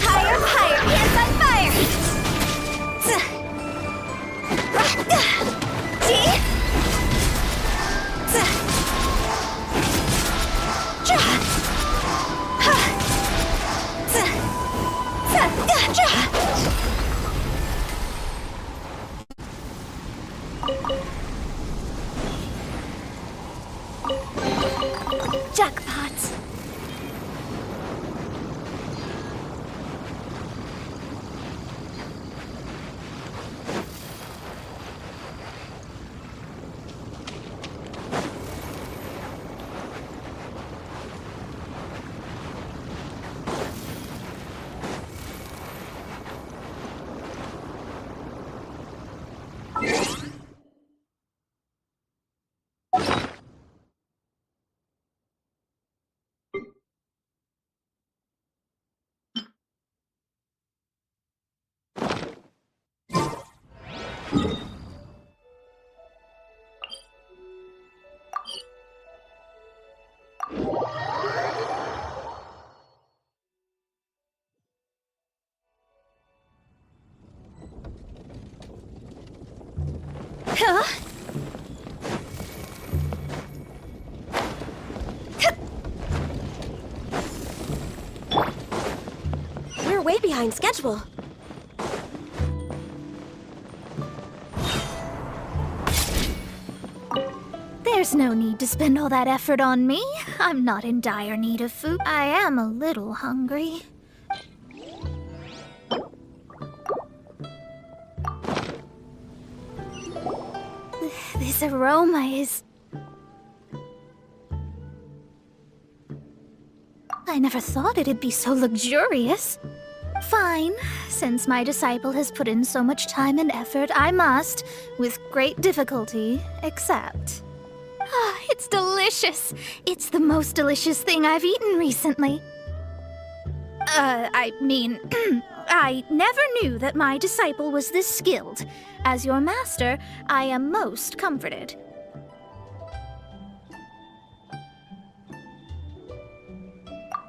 Higher, higher, hands on fire! See? Jackpot. Huh? We're way behind schedule. There's no need to spend all that effort on me. I'm not in dire need of food. I am a little hungry. This aroma is... I never thought it'd be so luxurious. Fine. Since my disciple has put in so much time and effort, I must, with great difficulty, accept. Ah, it's delicious. It's the most delicious thing I've eaten recently. I mean, I never knew that my disciple was this skilled. As your master, I am most comforted.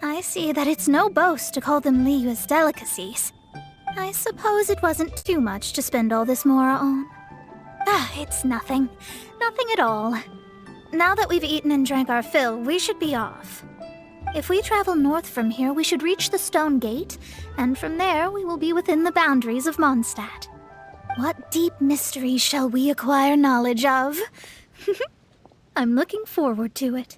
I see that it's no boast to call them Liyue's delicacies. I suppose it wasn't too much to spend all this mora on. Ah, it's nothing. Nothing at all. Now that we've eaten and drank our fill, we should be off. If we travel north from here, we should reach the Stone Gate, and from there we will be within the boundaries of Mondstadt. What deep mystery shall we acquire knowledge of? I'm looking forward to it.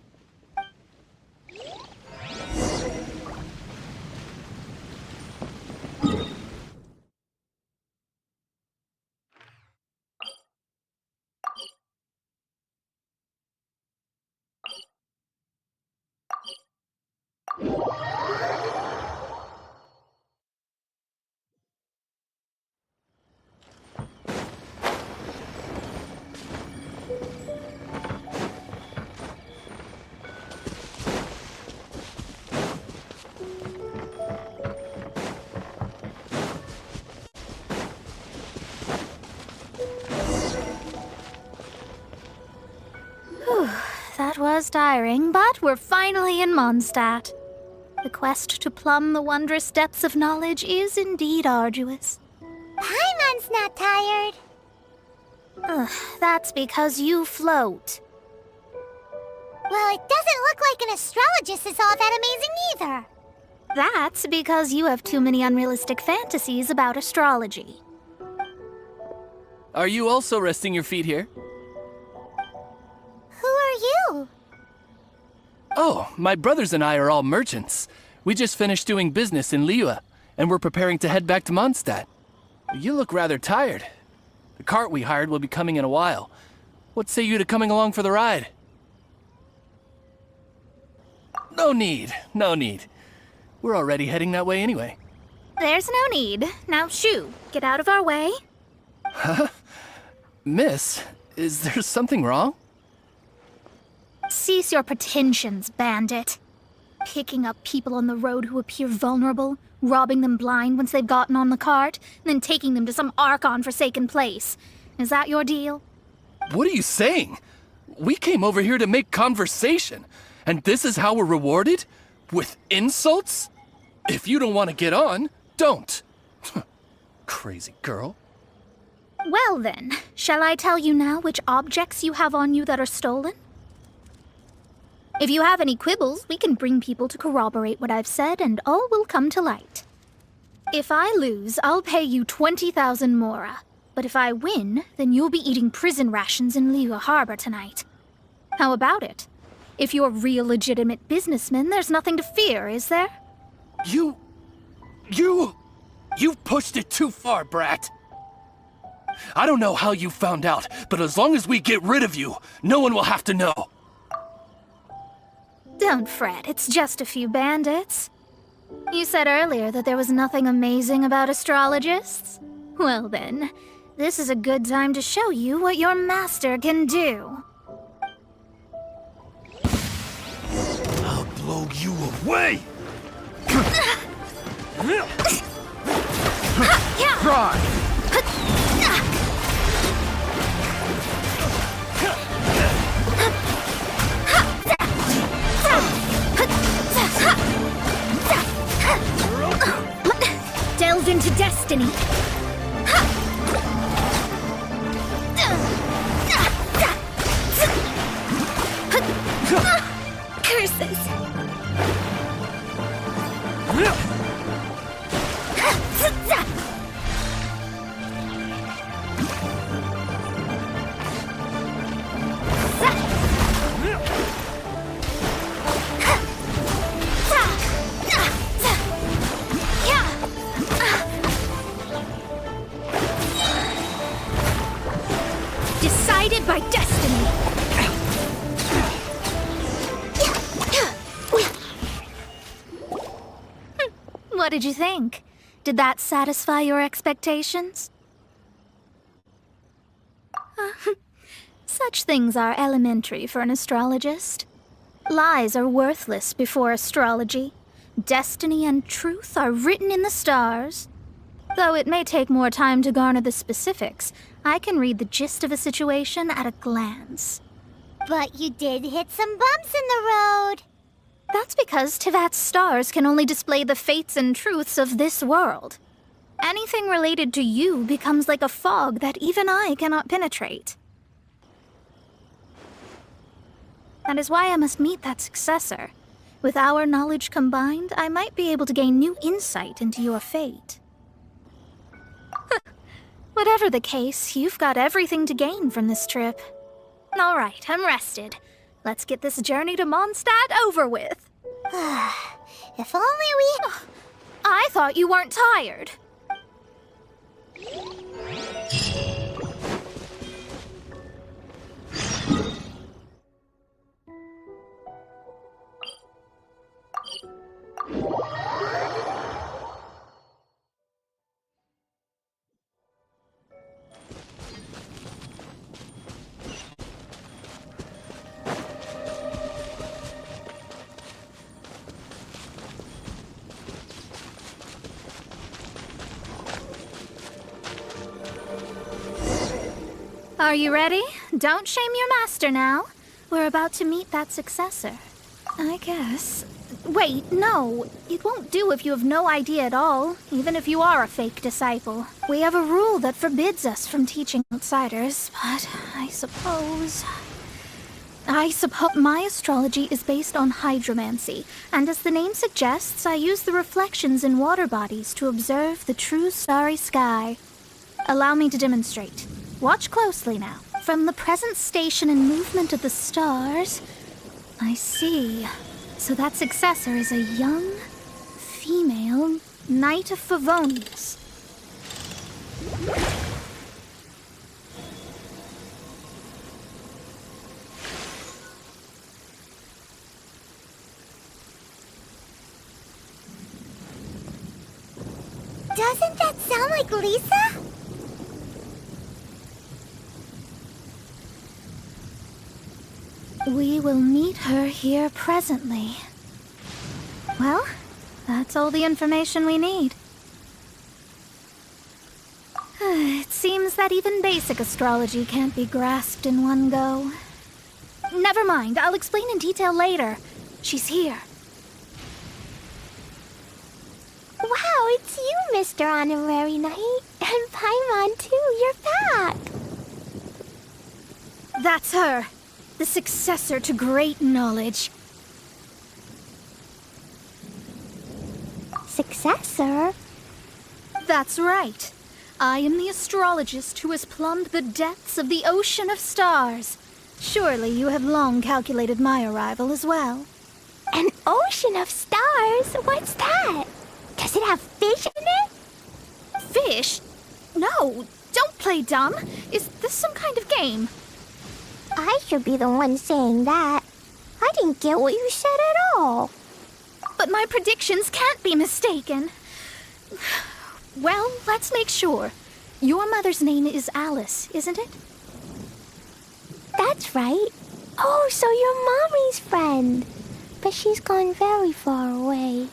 that was tiring, but we're finally in Mondstadt. The quest to plumb the wondrous depths of knowledge is indeed arduous. Paimon's not tired. That's because you float. Well, it doesn't look like an astrologist is all that amazing either. That's because you have too many unrealistic fantasies about astrology. Are you also resting your feet here? Who are you? Oh, my brothers and I are all merchants. We just finished doing business in Liyue, and we're preparing to head back to Mondstadt. You look rather tired. The cart we hired will be coming in a while. What say you to coming along for the ride? No need, no need. We're already heading that way anyway. There's no need. Now shoo, get out of our way. Huh? Miss, is there something wrong? Cease your pretensions, bandit. Picking up people on the road who appear vulnerable, robbing them blind once they've gotten on the cart, and then taking them to some Archon-forsaken place. Is that your deal? What are you saying? We came over here to make conversation, and this is how we're rewarded? With insults? If you don't want to get on, don't. Crazy girl. Well then, shall I tell you now which objects you have on you that are stolen? If you have any quibbles, we can bring people to corroborate what I've said, and all will come to light. If I lose, I'll pay you 20,000 mora. But if I win, then you'll be eating prison rations in Liyue Harbor tonight. How about it? If you're real legitimate businessmen, there's nothing to fear, is there? You've pushed it too far, brat. I don't know how you found out, but as long as we get rid of you, no one will have to know. Don't fret, it's just a few bandits. You said earlier that there was nothing amazing about astrologists? Well then, this is a good time to show you what your master can do. I'll blow you away! Try! Delve into destiny. Curses. Decided by destiny. What did you think? Did that satisfy your expectations? Such things are elementary for an astrologist. Lies are worthless before astrology. Destiny and truth are written in the stars. Though it may take more time to garner the specifics, I can read the gist of a situation at a glance. But you did hit some bumps in the road. That's because Tivat's stars can only display the fates and truths of this world. Anything related to you becomes like a fog that even I cannot penetrate. That is why I must meet that successor. With our knowledge combined, I might be able to gain new insight into your fate. Whatever the case, you've got everything to gain from this trip. All right, I'm rested. Let's get this journey to Mondstadt over with. If only we... I thought you weren't tired. Are you ready? Don't shame your master now. We're about to meet that successor. I guess. Wait, no. It won't do if you have no idea at all, even if you are a fake disciple. We have a rule that forbids us from teaching outsiders, but I suppose my astrology is based on hydromancy, and as the name suggests, I use the reflections in water bodies to observe the true starry sky. Allow me to demonstrate. Watch closely now. From the present station and movement of the stars, I see. So that successor is a young, female Knight of Favonius. Doesn't that sound like Lisa? We will meet her here presently. Well, that's all the information we need. It seems that even basic astrology can't be grasped in one go. Never mind, I'll explain in detail later. She's here. Wow, it's you, Mr. Honorary Knight. And Paimon, too, you're back. That's her. The successor to great knowledge. Successor? That's right. I am the astrologist who has plumbed the depths of the ocean of stars. Surely you have long calculated my arrival as well. An ocean of stars? What's that? Does it have fish in it? Fish? No, don't play dumb. Is this some kind of game? I should be the one saying that. I didn't get what you said at all. But my predictions can't be mistaken. Well, let's make sure. Your mother's name is Alice, isn't it? That's right. Oh, so you're Mommy's friend. But she's gone very far away.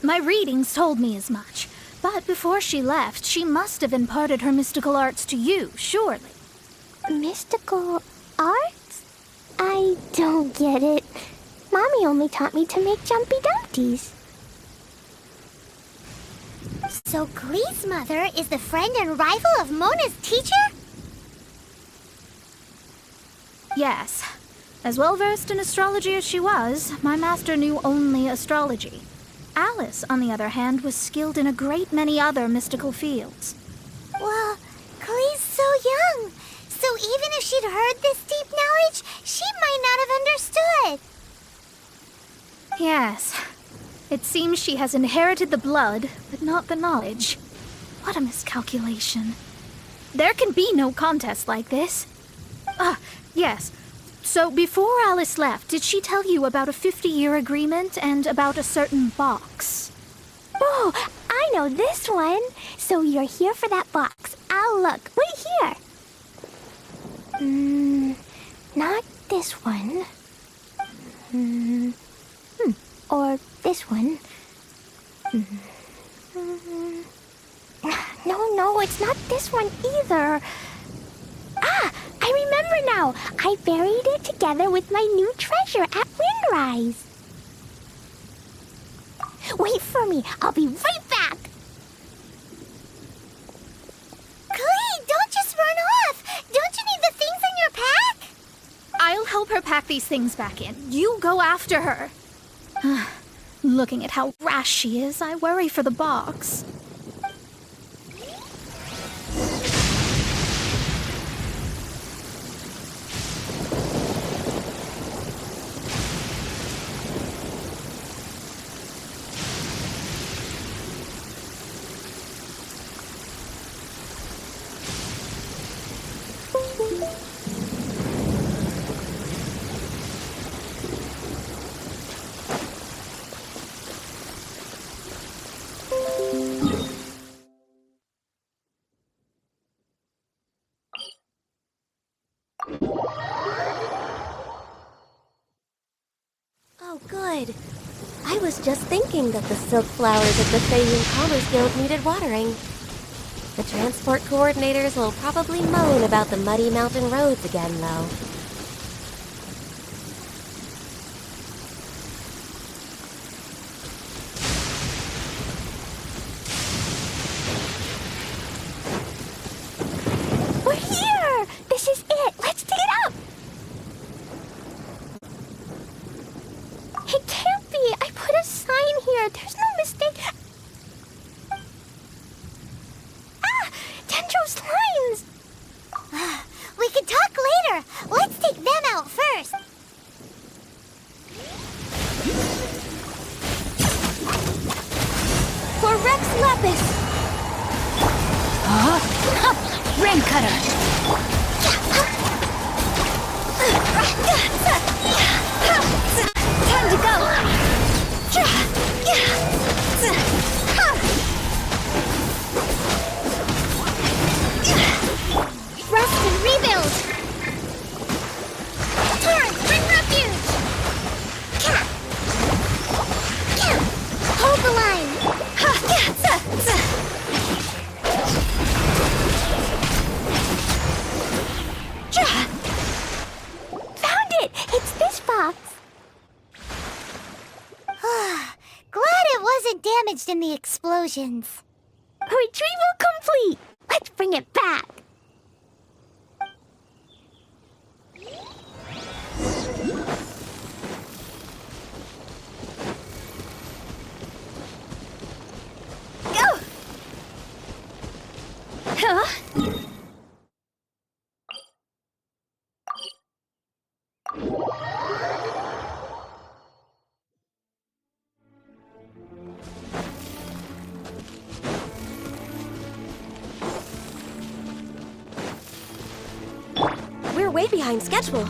My readings told me as much. But before she left, she must have imparted her mystical arts to you, surely. Mystical arts? I don't get it. Mommy only taught me to make Jumpy Dumpties. So Glee's mother is the friend and rival of Mona's teacher? Yes. As well-versed in astrology as she was, my master knew only astrology. Alice, on the other hand, was skilled in a great many other mystical fields. Well, Glee's so young. So even if she'd heard this deep knowledge, she might not have understood. Yes. It seems she has inherited the blood, but not the knowledge. What a miscalculation. There can be no contest like this. Yes. So before Alice left, did she tell you about a 50-year agreement and about a certain box? Oh, I know this one. So you're here for that box. I'll look. Wait here. Not this one. Or this one. No, it's not this one either. Ah, I remember now. I buried it together with my new treasure at Windrise. Wait for me. I'll be right back. Glee, don't just run off. Don't you need the things in your pack? I'll help her pack these things back in. You go after her. Looking at how rash she is, I worry for the box. Oh, good. I was just thinking that the silk flowers of the Fey Commerce Guild needed watering. The transport coordinators will probably moan about the muddy mountain roads again, though. We're here! This is it! Let's dig it up! It can't be! I put a sign here! There's no mistake! Ah! Dendro's lines! We can talk later! Let's take them out first! For Rex Lepus! Rain Cutter! Time to go! Rest and rebuild! Torrent, bring refuge! Hold the line! Found it! It's this box! Glad it wasn't damaged in the explosions. Retrieval complete! Let's bring it back! Go! Huh? We're way behind schedule.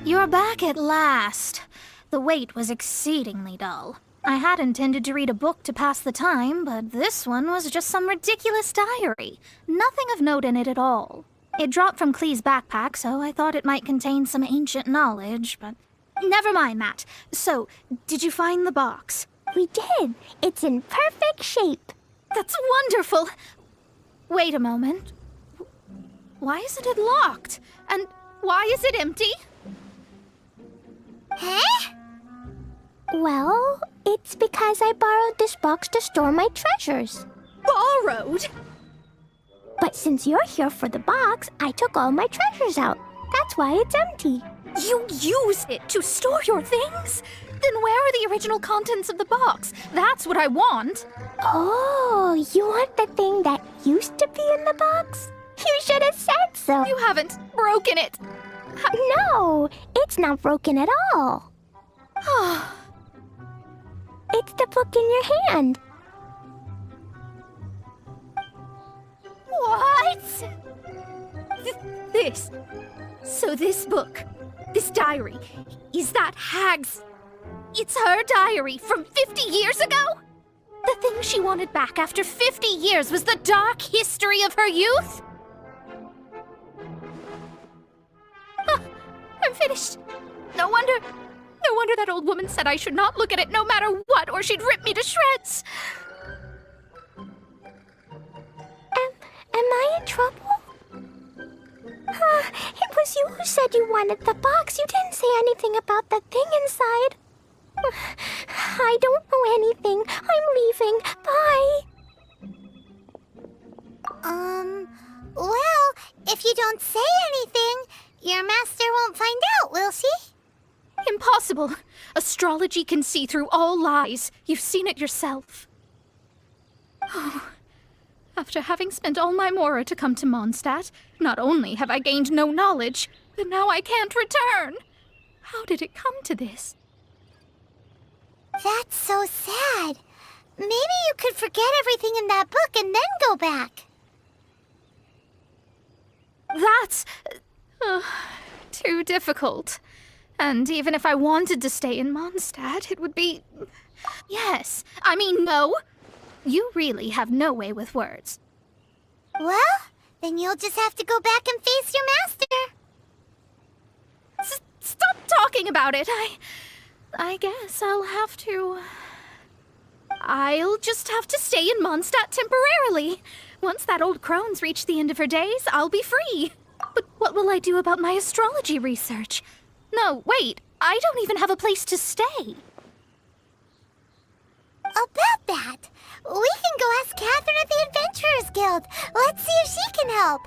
You're back at last. The wait was exceedingly dull. I had intended to read a book to pass the time, but this one was just some ridiculous diary. Nothing of note in it at all. It dropped from Clee's backpack, so I thought it might contain some ancient knowledge, but... Never mind that. So, did you find the box? We did. It's in perfect shape. That's wonderful! Wait a moment. Why isn't it locked? And why is it empty? Huh? Well, it's because I borrowed this box to store my treasures. Borrowed? But since you're here for the box, I took all my treasures out. That's why it's empty. You used it to store your things? Then where are the original contents of the box? That's what I want. Oh, you want the thing that used to be in the box? You should have said so. You haven't broken it. No, it's not broken at all. It's the book in your hand. What? This. So this book, this diary, is that Hag's... It's her diary from 50 years ago? The thing she wanted back after 50 years was the dark history of her youth? I'm finished. No wonder that old woman said I should not look at it no matter what, or she'd rip me to shreds. Am I in trouble? It was you who said you wanted the box. You didn't say anything about the thing inside. I don't know anything. I'm leaving. Bye. Well, if you don't say anything, your master won't find out, will she? Impossible. Astrology can see through all lies. You've seen it yourself. Oh. After having spent all my mora to come to Mondstadt, not only have I gained no knowledge, but now I can't return. How did it come to this? That's so sad. Maybe you could forget everything in that book and then go back. That's... too difficult. And even if I wanted to stay in Mondstadt, it would be... Yes, I mean no. You really have no way with words. Well, then you'll just have to go back and face your master. Stop talking about it. I guess I'll have to... I'll just have to stay in Mondstadt temporarily. Once that old crone's reached the end of her days, I'll be free. But what will I do about my astrology research? No, wait, I don't even have a place to stay. About that, we can go ask Catherine at the Adventurers Guild. Let's see if she can help.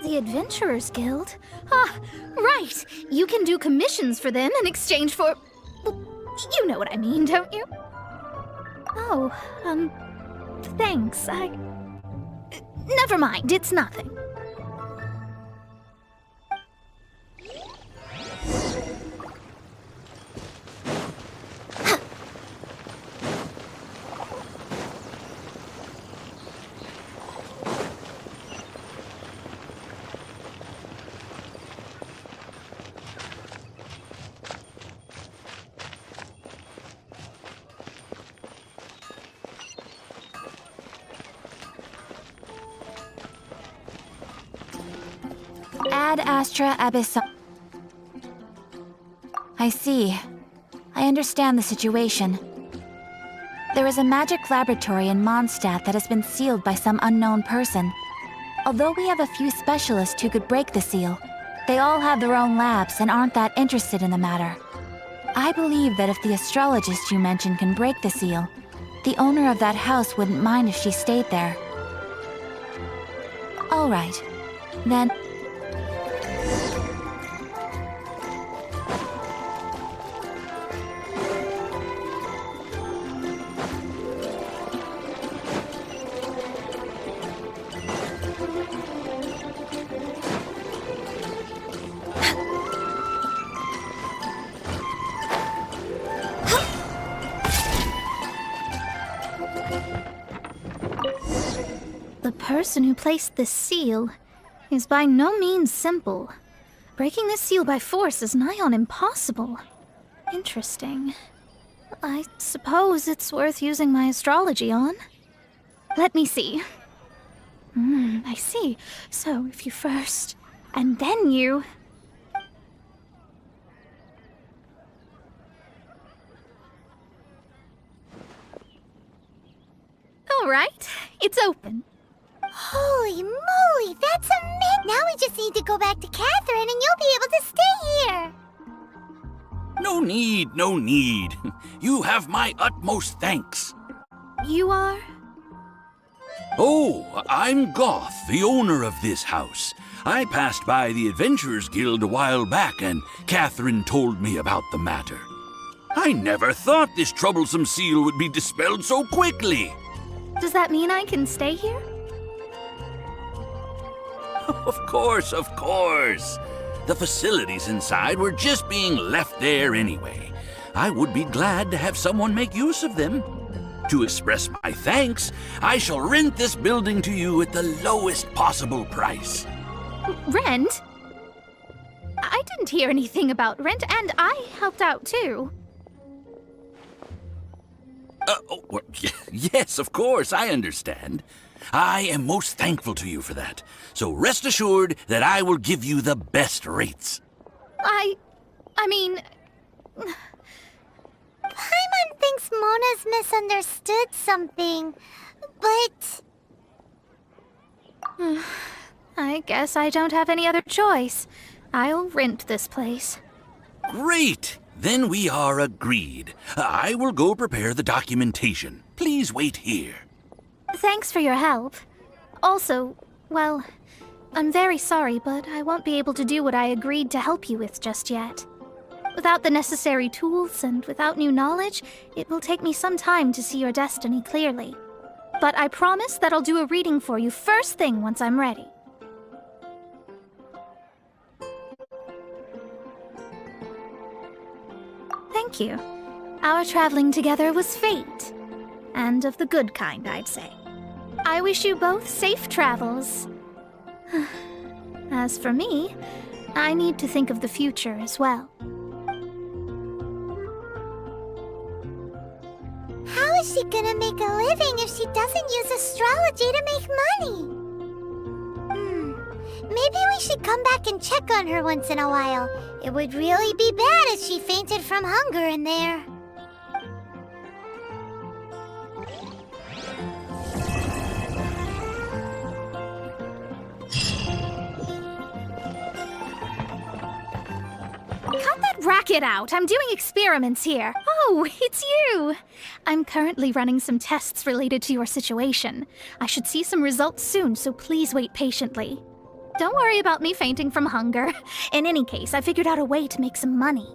The Adventurers Guild? Ah, right. You can do commissions for them in exchange for... Well, you know what I mean, don't you? Oh, thanks. Never mind, it's nothing. Ad Astra Abyssal. I see. I understand the situation. There is a magic laboratory in Mondstadt that has been sealed by some unknown person. Although we have a few specialists who could break the seal, they all have their own labs and aren't that interested in the matter. I believe that if the astrologist you mentioned can break the seal, the owner of that house wouldn't mind if she stayed there. All right. Then... The person who placed this seal is by no means simple. Breaking this seal by force is nigh on impossible. Interesting. I suppose it's worth using my astrology on. Let me see. I see. So if you first, and then you... All right, it's open. Holy moly, that's amazing! Now we just need to go back to Catherine and you'll be able to stay here! No need, no need. You have my utmost thanks. You are? Oh, I'm Goth, the owner of this house. I passed by the Adventurers Guild a while back and Catherine told me about the matter. I never thought this troublesome seal would be dispelled so quickly. Does that mean I can stay here? Of course, of course. The facilities inside were just being left there anyway. I would be glad to have someone make use of them. To express my thanks, I shall rent this building to you at the lowest possible price. Rent? I didn't hear anything about rent, and I helped out too. Well, yes, of course, I understand. I am most thankful to you for that. So rest assured that I will give you the best rates. I mean... Paimon thinks Mona's misunderstood something, but... I guess I don't have any other choice. I'll rent this place. Great! Then we are agreed. I will go prepare the documentation. Please wait here. Thanks for your help. Also, well, I'm very sorry, but I won't be able to do what I agreed to help you with just yet. Without the necessary tools and without new knowledge, it will take me some time to see your destiny clearly. But I promise that I'll do a reading for you first thing once I'm ready. Thank you. Our traveling together was fate. And of the good kind, I'd say. I wish you both safe travels. As for me, I need to think of the future as well. How is she gonna make a living if she doesn't use astrology to make money? Maybe we should come back and check on her once in a while. It would really be bad if she fainted from hunger in there. crack it out. I'm doing experiments here. Oh, it's you. I'm currently running some tests related to your situation. I should see some results soon, so please wait patiently. Don't worry about me fainting from hunger. In any case, I figured out a way to make some money.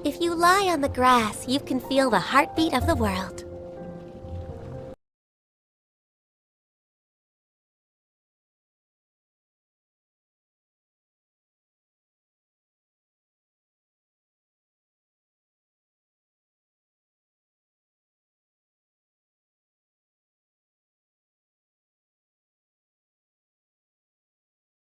If you lie on the grass, you can feel the heartbeat of the world.